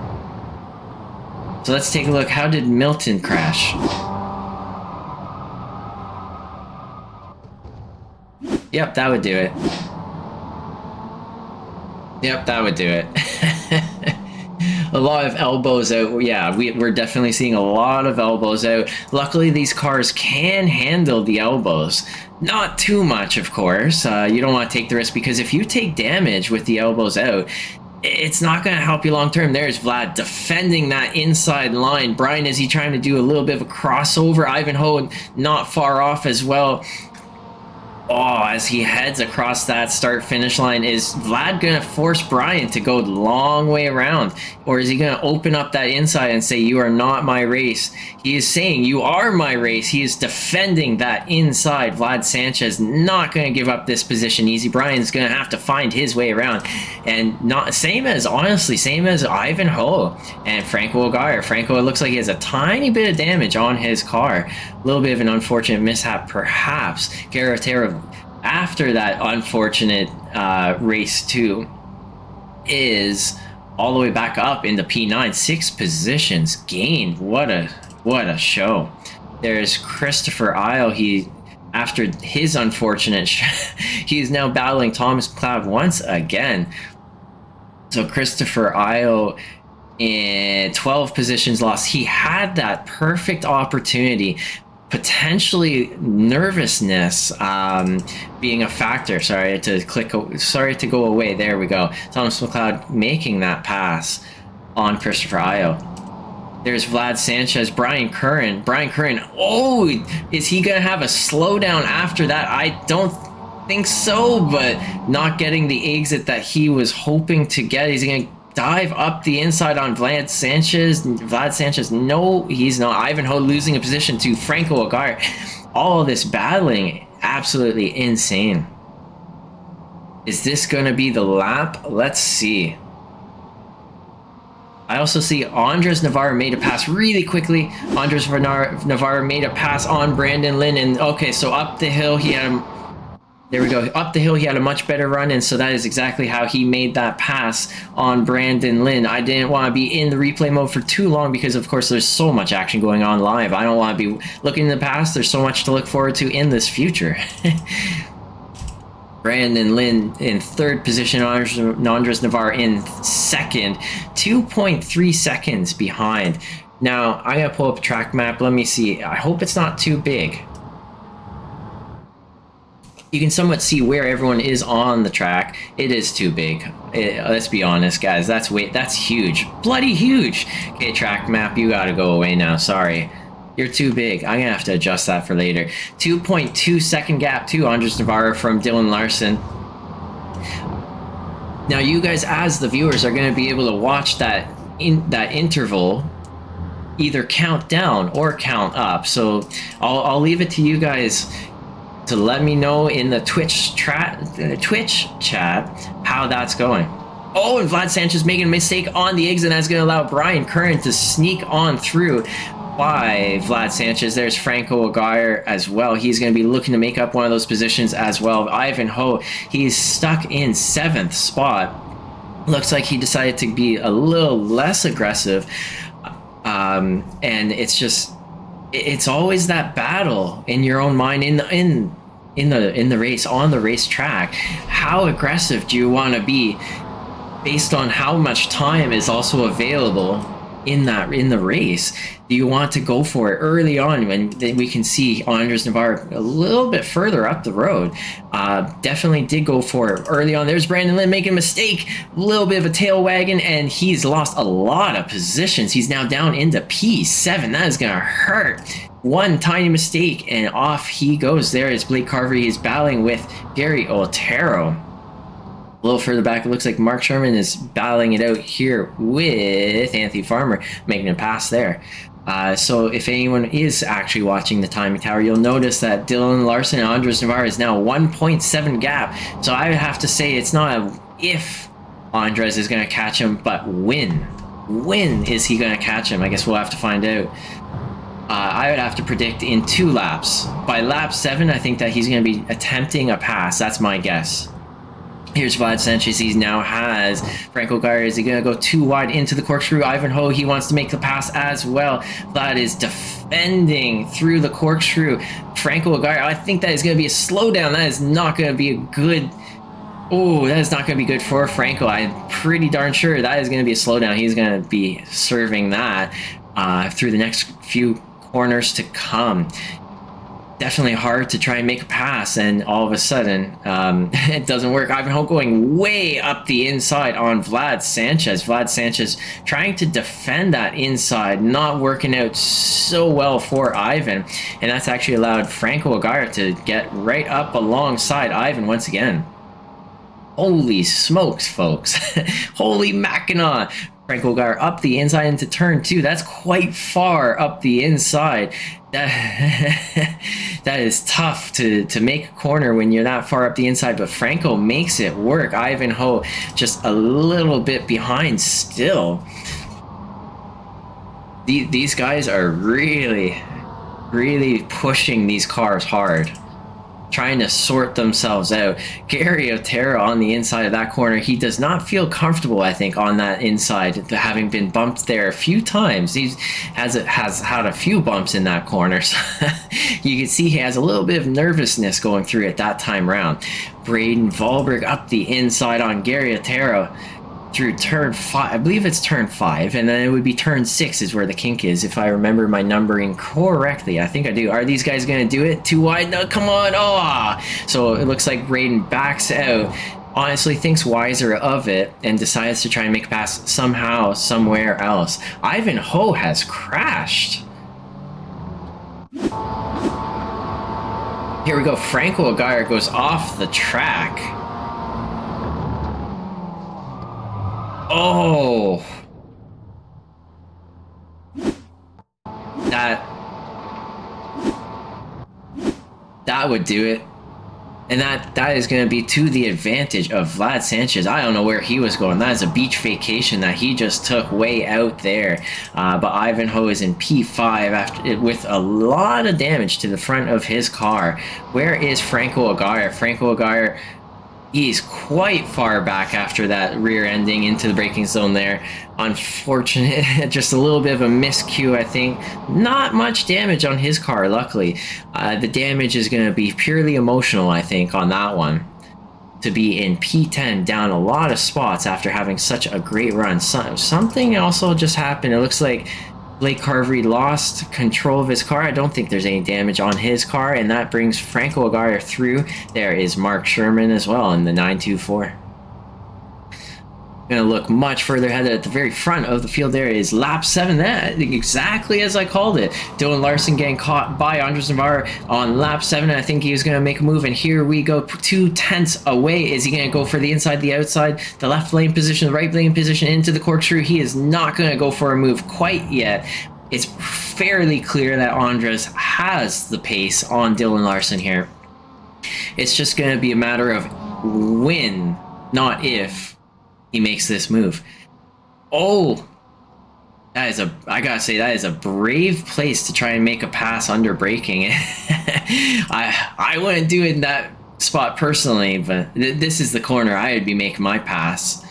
So let's take a look. How did Milton crash? Yep, that would do it. Yep, that would do it. A lot of elbows out. Yeah, we're definitely seeing a lot of elbows out. Luckily, these cars can handle the elbows. Not too much, of course. You don't want to take the risk, because if you take damage with the elbows out, it's not going to help you long term. There's Vlad defending that inside line. Brian, is he trying to do a little bit of a crossover? Ivanhoe not far off as well. Oh, as he heads across that start-finish line, is Vlad going to force Brian to go the long way around? Or is he going to open up that inside and say, you are not my race? He is saying, you are my race. He is defending that inside. Vlad Sanchez not going to give up this position easy. Brian's going to have to find his way around. And honestly, same as Ivanhoe and Franco Aguirre. Franco, it looks like he has a tiny bit of damage on his car. A little bit of an unfortunate mishap, perhaps. Garrotero, after that unfortunate race 2, is all the way back up into P9. 6 positions gained. What a show. There's Christopher Ayo. After his unfortunate he's now battling Thomas McLeod once again. So Christopher Ayo in 12 positions lost. He had that perfect opportunity. Potentially nervousness being a factor. Sorry to go away. There we go. Thomas McLeod making that pass on Christopher Ayo. There's Vlad Sanchez, Brian Curran. Oh, is he going to have a slowdown after that? I don't think so, but not getting the exit that he was hoping to get. He's going to dive up the inside on Vlad Sanchez. No, he's not. Ivanhoe losing a position to Franco Aguirre. All of this battling, absolutely insane. Is this going to be the lap? Let's see. I also see Andres Navarro made a pass really quickly. Andres Navarro made a pass on Brandon Lynn, and okay, so up the hill he had there we go. Up the hill, he had a much better run, and so that is exactly how he made that pass on Brandon Lynn. I didn't want to be in the replay mode for too long because, of course, there's so much action going on live. I don't want to be looking in the past. There's so much to look forward to in this future. Brandon Lynn in 3rd position, Andres Navarro in 2nd, 2.3 seconds behind. Now, I'm going to pull up a track map. Let me see. I hope it's not too big. You can somewhat see where everyone is on the track. It is too big. Let's be honest, guys. That's huge. Bloody huge. Okay, track map, you gotta go away now. Sorry. You're too big. I'm gonna have to adjust that for later. 2.2 second gap to Andres Navarro from Dylan Larson. Now, you guys, as the viewers, are gonna be able to watch that interval either count down or count up. So I'll leave it to you guys to let me know in the Twitch chat how that's going. Oh, and Vlad Sanchez making a mistake on the exit, and that's going to allow Brian Curran to sneak on through. by Vlad Sanchez. There's Franco Aguirre as well. He's going to be looking to make up one of those positions as well. Ivanhoe, he's stuck in 7th spot. Looks like he decided to be a little less aggressive. And it's always that battle in your own mind in the race, on the racetrack. How aggressive do you want to be based on how much time is also available in the race? Do you want to go for it early on when we can see Andres Navarro a little bit further up the road? Definitely did go for it early on. There's Brandon Lynn making a mistake, a little bit of a tail wagon, and he's lost a lot of positions. He's now down into P7. That is gonna hurt. One tiny mistake and off he goes. There is Blake Carver. He's battling with Gary Otero. A little further back, it looks like Mark Sherman is battling it out here with Anthony Farmer, making a pass there. So if anyone is actually watching the timing tower, you'll notice that Dylan Larson and Andres Navarro is now 1.7 gap. So I would have to say it's not a if Andres is going to catch him, but when. When is he going to catch him? I guess we'll have to find out. I would have to predict in 2 laps. By lap 7, I think that he's going to be attempting a pass. That's my guess. Here's Vlad Sanchez. He now has Franco Aguirre. Is he going to go too wide into the corkscrew? Ivanhoe, he wants to make the pass as well. Vlad is defending through the corkscrew. Franco Aguirre, I think that is going to be a slowdown. That is not going to be a good... Oh, that is not going to be good for Franco. I'm pretty darn sure that is going to be a slowdown. He's going to be serving that through the next few corners to come. Definitely hard to try and make a pass, and all of a sudden it doesn't work. Ivanhoe going way up the inside on Vlad Sanchez. Vlad Sanchez trying to defend that inside, not working out so well for Ivan, and that's actually allowed Franco Aguirre to get right up alongside Ivan once again. Holy smokes, folks. Holy Mackinac. Franco Aguirre up the inside into turn 2. That's quite far up the inside. That is tough to make a corner when you're that far up the inside, but Franco makes it work. Ivanhoe just a little bit behind still. These guys are really, really pushing these cars hard, trying to sort themselves out. Gary Otero on the inside of that corner, he does not feel comfortable, I think, on that inside, having been bumped there a few times. He has had a few bumps in that corner, so you can see he has a little bit of nervousness going through it that time round. Braden Wahlberg up the inside on Gary Otero through turn 5. I believe it's turn 5, and then it would be turn 6 is where the kink is, if I remember my numbering correctly. I think I do. Are these guys going to do it? Too wide? No, come on. Oh! So it looks like Braden backs out, honestly thinks wiser of it, and decides to try and make a pass somehow, somewhere else. Ivanhoe has crashed. Here we go. Franco Aguirre goes off the track. Oh, that would do it, and that is going to be to the advantage of Vlad Sanchez. I don't know where he was going. That is a beach vacation that he just took way out there. But Ivanhoe is in P5 after with a lot of damage to the front of his car. Where is Franco Aguirre? Franco Aguirre, he's quite far back after that rear ending into the braking zone there. Unfortunate, just a little bit of a miscue, I think. Not much damage on his car, luckily. The damage is going to be purely emotional, I think, on that one. To be in P10, down a lot of spots after having such a great run. Something also just happened. It looks like Blake Carver lost control of his car. I don't think there's any damage on his car, and that brings Franco Aguirre through. There is Mark Sherman as well in the 924. Going to look much further ahead. At the very front of the field there is lap 7. That exactly as I called it. Dylan Larson getting caught by Andres Navarro on lap 7. I think he was going to make a move, and here we go, 2 tenths away. Is he going to go for the inside, the outside, the left lane position, the right lane position into the corkscrew? He is not going to go for a move quite yet. It's fairly clear that Andres has the pace on Dylan Larson here. It's just going to be a matter of when, not if, he makes this move. Oh, I gotta say, that is a brave place to try and make a pass under braking. I wouldn't do it in that spot personally, but this is the corner I would be making my pass.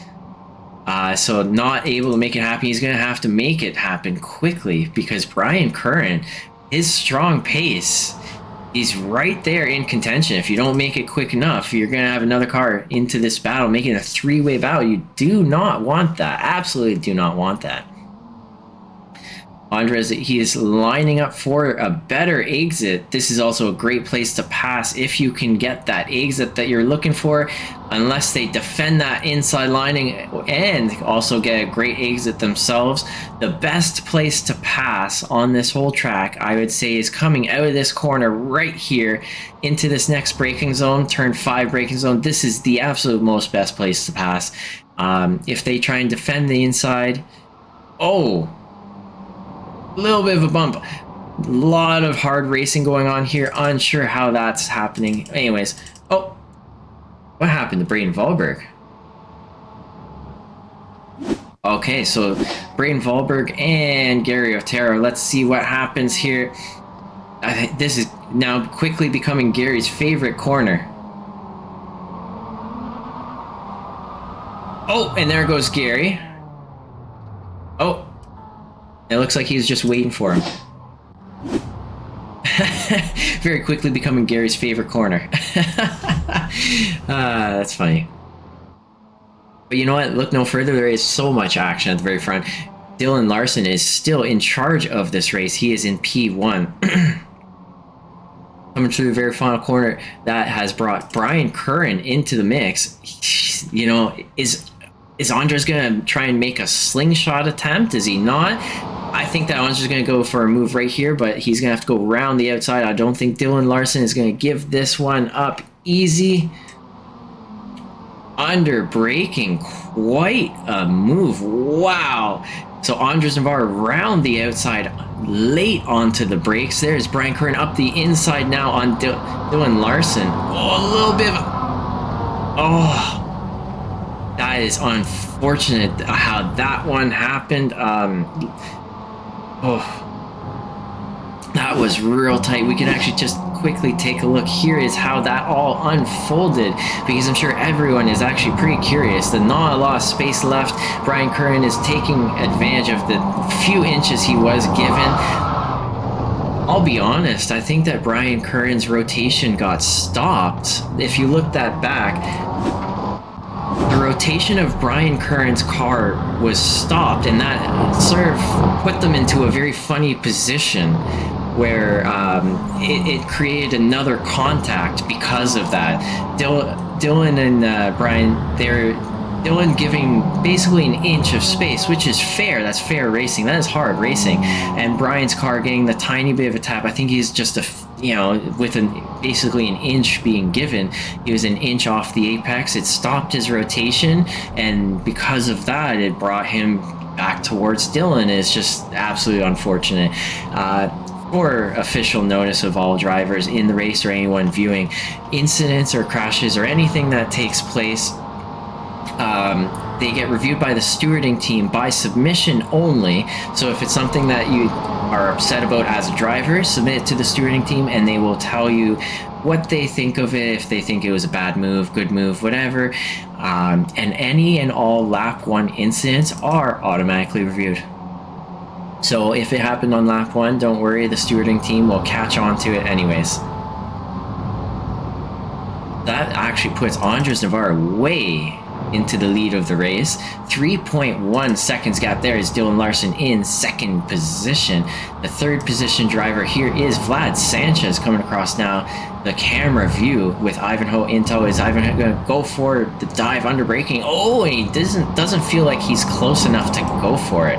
So not able to make it happen. He's going to have to make it happen quickly because Brian Curran, his strong pace, he's right there in contention. If you don't make it quick enough, you're going to have another car into this battle, making it a three-way battle. You do not want that. Absolutely do not want that. Andres, he is lining up for a better exit. This is also a great place to pass if you can get that exit that you're looking for, unless they defend that inside lining and also get a great exit themselves. The best place to pass on this whole track, I would say, is coming out of this corner right here into this next braking zone, turn 5 braking zone. This is the absolute most best place to pass. If they try and defend the inside, little bit of a bump. A lot of hard racing going on here. Unsure how that's happening. Anyways, what happened to Braden Wahlberg? Okay, so Braden Wahlberg and Gary Otero. Let's see what happens here. I think this is now quickly becoming Gary's favorite corner. And there goes Gary. It looks like he's just waiting for him. Very quickly becoming Gary's favorite corner. That's funny. But you know what? Look no further. There is so much action at the very front. Dylan Larson is still in charge of this race. He is in P1. Coming through the very final corner, that has brought Brian Curran into the mix. You know, is Andres going to try and make a slingshot attempt? Is he not? I think that Andres is going to go for a move right here, but he's going to have to go around the outside. I don't think Dylan Larson is going to give this one up easy. Under braking, quite a move. Wow. So Andres Navarro around the outside, late onto the brakes. There's Brian Curran up the inside now on Dylan Larson. A little bit of... that is unfortunate how that one happened. That was real tight. We can actually just quickly take a look. Here is how that all unfolded, because I'm sure everyone is actually pretty curious. The not a lot of space left. Brian Curran is taking advantage of the few inches he was given. I'll be honest, I think that Brian Curran's rotation got stopped. If you look that back, the rotation of Brian Curran's car was stopped, and that sort of put them into a very funny position where it created another contact because of that. Dylan and Brian, Dylan giving basically an inch of space, which is fair. That's fair racing. That is hard racing. And Brian's car getting the tiny bit of a tap. I think he's just with basically an inch being given. He was an inch off the apex. It stopped his rotation, and because of that, it brought him back towards Dylan. It's just absolutely unfortunate. For official notice of all drivers in the race or anyone viewing, incidents or crashes or anything that takes place, they get reviewed by the stewarding team by submission only. So if it's something that you are upset about as a driver, submit it to the stewarding team and they will tell you what they think of it, if they think it was a bad move, good move, whatever. And any and all lap 1 incidents are automatically reviewed. So if it happened on lap 1, don't worry, the stewarding team will catch on to it anyways. That actually puts Andres Navarro way into the lead of the race. 3.1 seconds gap there is Dylan Larson in second position. The third position driver here is Vlad Sanchez coming across now the camera view with Ivanhoe in tow. Is Ivanhoe going to go for the dive under braking? And he doesn't feel like he's close enough to go for it.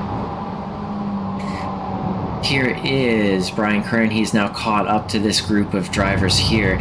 Here is Brian Curran. He's now caught up to this group of drivers here.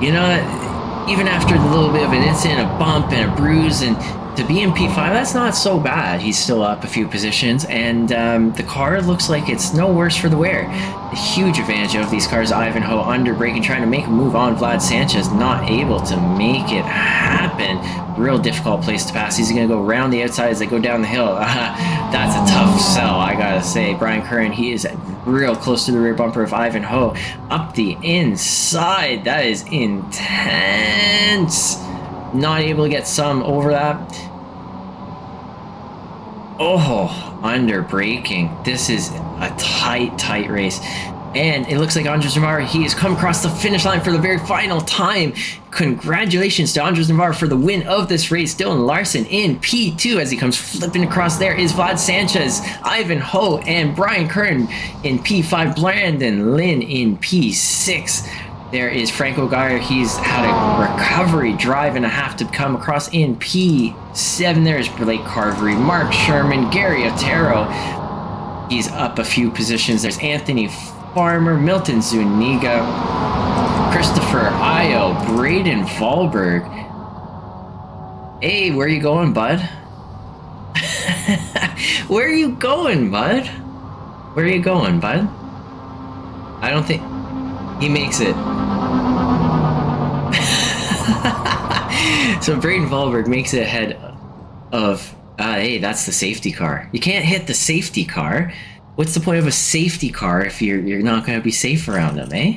You know, even after the little bit of an incident, a bump and a bruise, and to be in P5, that's not so bad. He's still up a few positions, and the car looks like it's no worse for the wear. A huge advantage of these cars. Ivanhoe under braking, trying to make a move on Vlad Sanchez, not able to make it happen. Real difficult place to pass. He's going to go around the outside as they go down the hill. That's a tough sell, I gotta say. Brian Curran, he is real close to the rear bumper of Ivanhoe. Up the inside. That is intense. Not able to get some over that. Oh, under braking. This is a tight race. And it looks like Andres Navarro, he has come across the finish line for the very final time. Congratulations to Andres Navarro for the win of this race. Dylan Larson in P2 as he comes flipping across. There is Vlad Sanchez, Ivanhoe, and Brian Curran in P5. Brandon Lynn in P6. There is Franco Geyer. He's had a recovery drive and a half to come across in P7. There's Blake Carvery, Mark Sherman, Gary Otero. He's up a few positions. There's Anthony Farmer, Milton Zuniga, Christopher Io, Braden Vollberg. Hey, where are you going, bud? Where are you going, bud? Where are you going, bud? I don't think he makes it. So Braden Vollberg makes it ahead of hey, that's the safety car. You can't hit the safety car. What's the point of a safety car if you're not going to be safe around them, eh?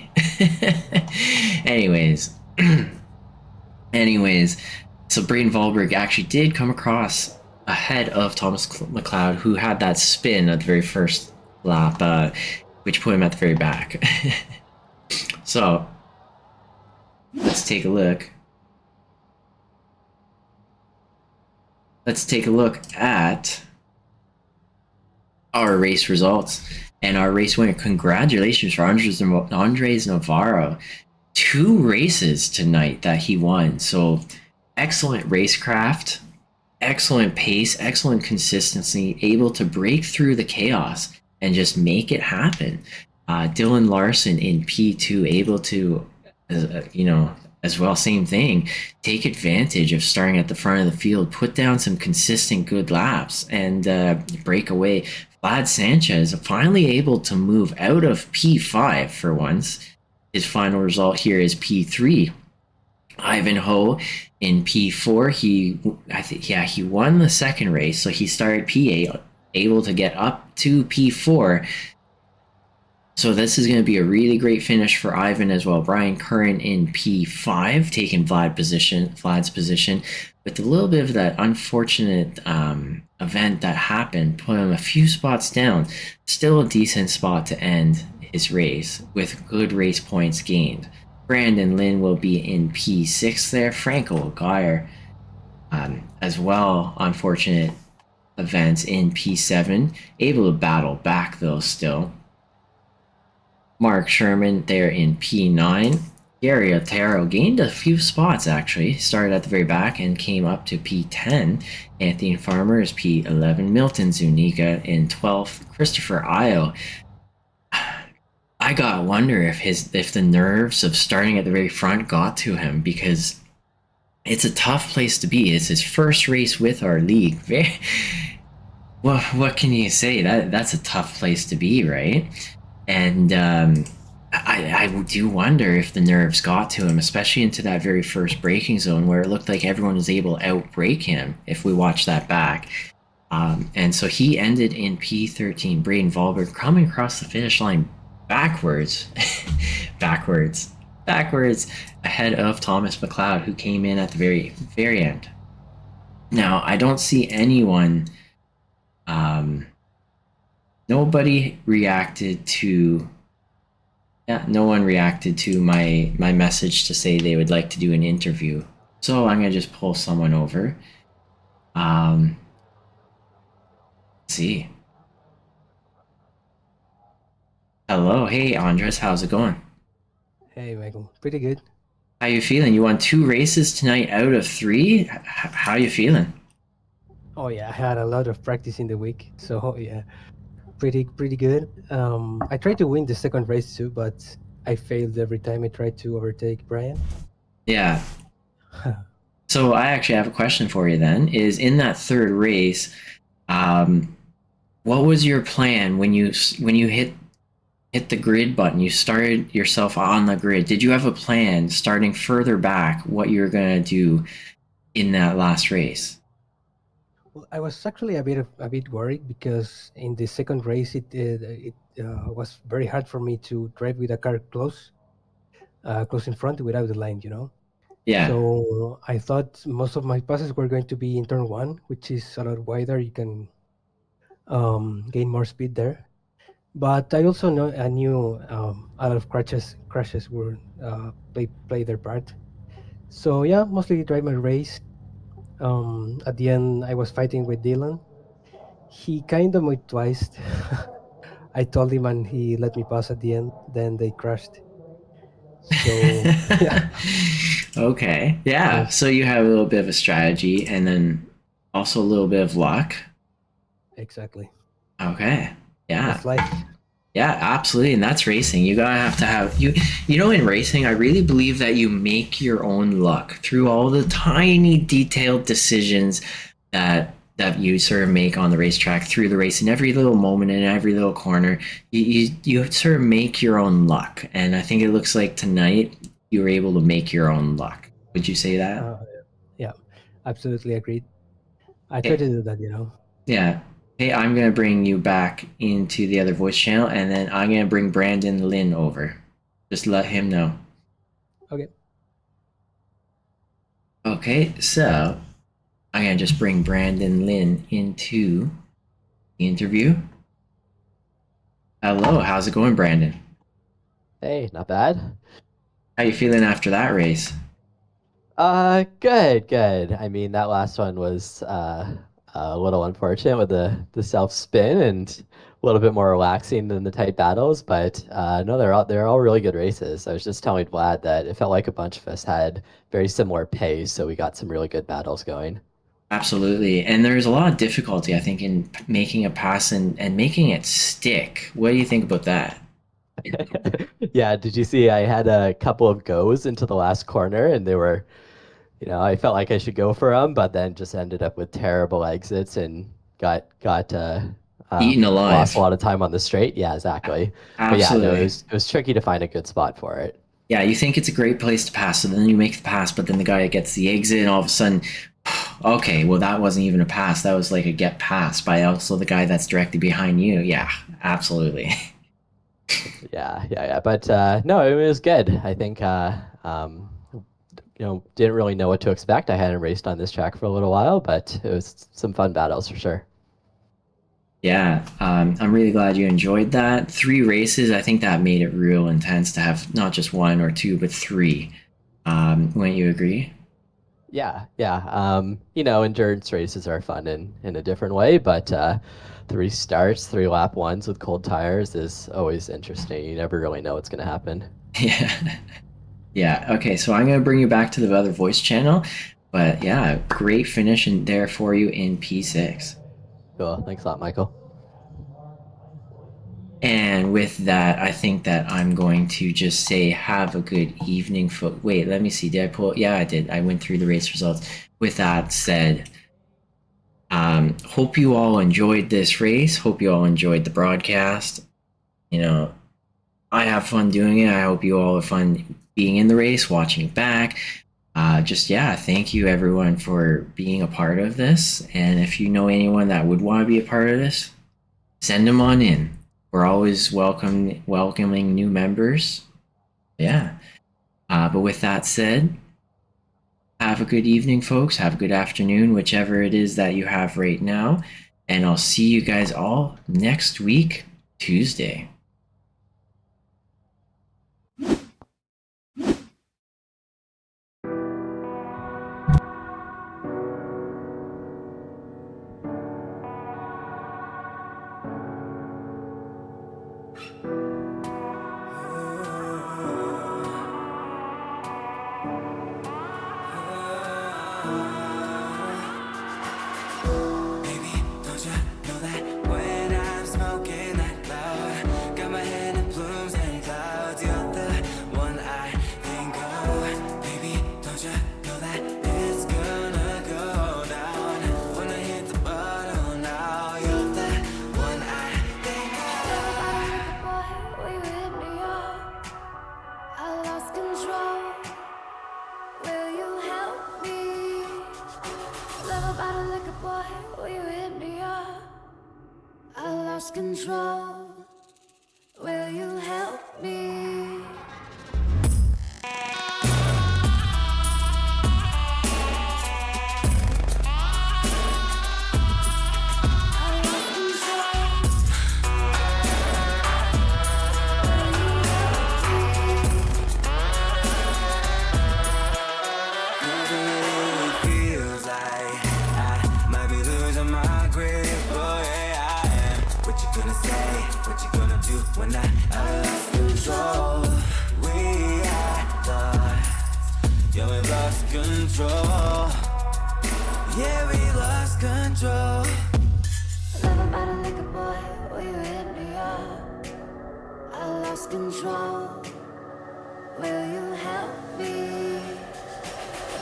Anyways, so Braden Vollberg actually did come across ahead of Thomas McLeod, who had that spin at the very first lap, which put him at the very back. So let's take a look. Let's take a look at our race results and our race winner. Congratulations for Andres Navarro. 2 races tonight that he won. So excellent racecraft, excellent pace, excellent consistency, able to break through the chaos and just make it happen. Dylan Larson in P2, able to, as well, same thing, take advantage of starting at the front of the field, put down some consistent good laps, and break away. Vlad Sanchez finally able to move out of P5 for once. His final result here is P3. Ivanhoe in P4. He won the second race, so he started P8, able to get up to P4. So this is going to be a really great finish for Ivan as well. Brian Curran in P5, taking Vlad's position, with a little bit of that unfortunate event that happened, put him a few spots down. Still a decent spot to end his race with good race points gained. Brandon Lynn will be in P6 there. Franco Geyer as well, unfortunate events in P7. Able to battle back though still. Mark Sherman there in P9. Gary Otero gained a few spots actually. Started at the very back and came up to P10. Anthony Farmer is P11. Milton Zuniga in 12th. Christopher Io. I gotta wonder if the nerves of starting at the very front got to him, because it's a tough place to be. It's his first race with our league. Well, what can you say? That's a tough place to be, right? And I do wonder if the nerves got to him, especially into that very first braking zone where it looked like everyone was able to outbrake him if we watch that back. And so he ended in P13. Braden Vollberg coming across the finish line backwards ahead of Thomas McLeod, who came in at the very end. Now, I don't see anyone, nobody reacted to, no one reacted to my message to say they would like to do an interview. So I'm going to just pull someone over. Let's see. Hello. Hey, Andres. How's it going? Hey, Michael. Pretty good. How you feeling? You won 2 races tonight out of 3. How you feeling? Oh yeah, I had a lot of practice in the week, so yeah, pretty good. I tried to win the second race too, but I failed every time I tried to overtake Brian. Yeah. So I actually have a question for you then. Is in that third race, um, what was your plan when you hit the grid button? You started yourself on the grid. Did you have a plan starting further back what you were gonna do in that last race? Well, I was actually a bit worried because in the second race it was very hard for me to drive with a car close in front without the line, you know. Yeah. So I thought most of my passes were going to be in turn one, which is a lot wider. You can gain more speed there. But I also know I knew a lot of crashes were play their part. So yeah, mostly drive my race. At the end, I was fighting with Dylan. He kind of moved twice. I told him and he let me pass at the end. Then they crashed. So yeah, Okay. it Yeah. was So you have a little bit of a strategy and then also a little bit of luck. exactly Okay. Yeah. that's life. Yeah, absolutely. And that's racing. You gotta have to have you know, in racing, I really believe that you make your own luck through all the tiny detailed decisions that you sort of make on the racetrack through the race in every little moment in every little corner. You sort of make your own luck. And I think it looks like tonight you were able to make your own luck. Would you say that? Uh, yeah, absolutely agreed. I try Okay. to do that, you know. Yeah. Hey, I'm gonna bring you back into the other voice channel, and then I'm gonna bring Brandon Lynn over. Just let him know. Okay. Okay, so I'm gonna just bring Brandon Lynn into the interview. Hello, how's it going, Brandon? Hey, not bad. How you feeling after that race? Good, good. I mean, that last one was a little unfortunate with the self spin and a little bit more relaxing than the tight battles, but no, they're all really good races. I was just telling Vlad that it felt like a bunch of us had very similar pace, so we got some really good battles going. Absolutely, and there's a lot of difficulty, I think, in making a pass and making it stick. What do you think about that? Yeah, did you see I had a couple of goes into the last corner and they were, I felt like I should go for them, but then just ended up with terrible exits and got Eaten lost a alive. lot of time on the straight. Yeah, exactly. But yeah, no, it Absolutely. was it was tricky to find a good spot for it. Yeah, you think it's a great place to pass, so then you make the pass, but then the guy gets the exit, and all of a sudden, okay, well, that wasn't even a pass. That was like a get pass by also the guy that's directly behind you. Yeah, absolutely. Yeah, yeah, yeah. But no, it was good. I think didn't really know what to expect. I hadn't raced on this track for a little while, but it was some fun battles for sure. Yeah, I'm really glad you enjoyed that. Three races, I think that made it real intense to have not just one or two, but three. Wouldn't you agree? Yeah, yeah. Endurance races are fun in a different way, but three starts, three lap ones with cold tires is always interesting. You never really know what's going to happen. Yeah. Yeah. Okay, so I'm gonna bring you back to the other voice channel, but yeah, great finish in there for you in P6. Cool. Thanks a lot, Michael. And with that, I think that I'm going to just say have a good evening. Wait, let me see. Did I pull? Yeah, I did. I went through the race results. With that said, hope you all enjoyed this race. Hope you all enjoyed the broadcast. You know, I have fun doing it. I hope you all have fun being in the race, watching it back. Just yeah, thank you everyone for being a part of this. And if you know anyone that would want to be a part of this, send them on in. We're always welcoming new members. Yeah. But with that said, have a good evening, folks. Have a good afternoon, whichever it is that you have right now. And I'll see you guys all next week, Tuesday. That liquor boy, will you hit me up? I lost control. Will you help me? When I lost control, we had lost, yeah, we lost control. Yeah, we lost control. Love about a liquor boy, will you hit me up? I lost control. Will you help me?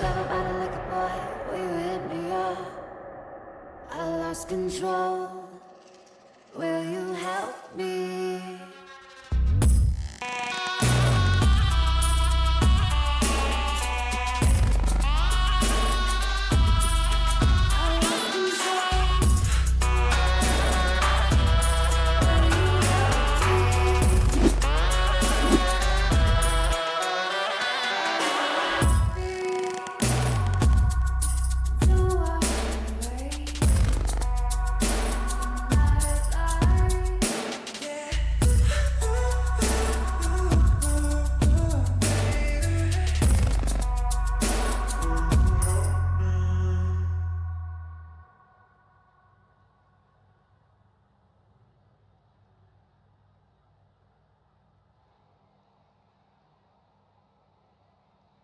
Love about a liquor boy, will you hit me up? I lost control. Will you help me?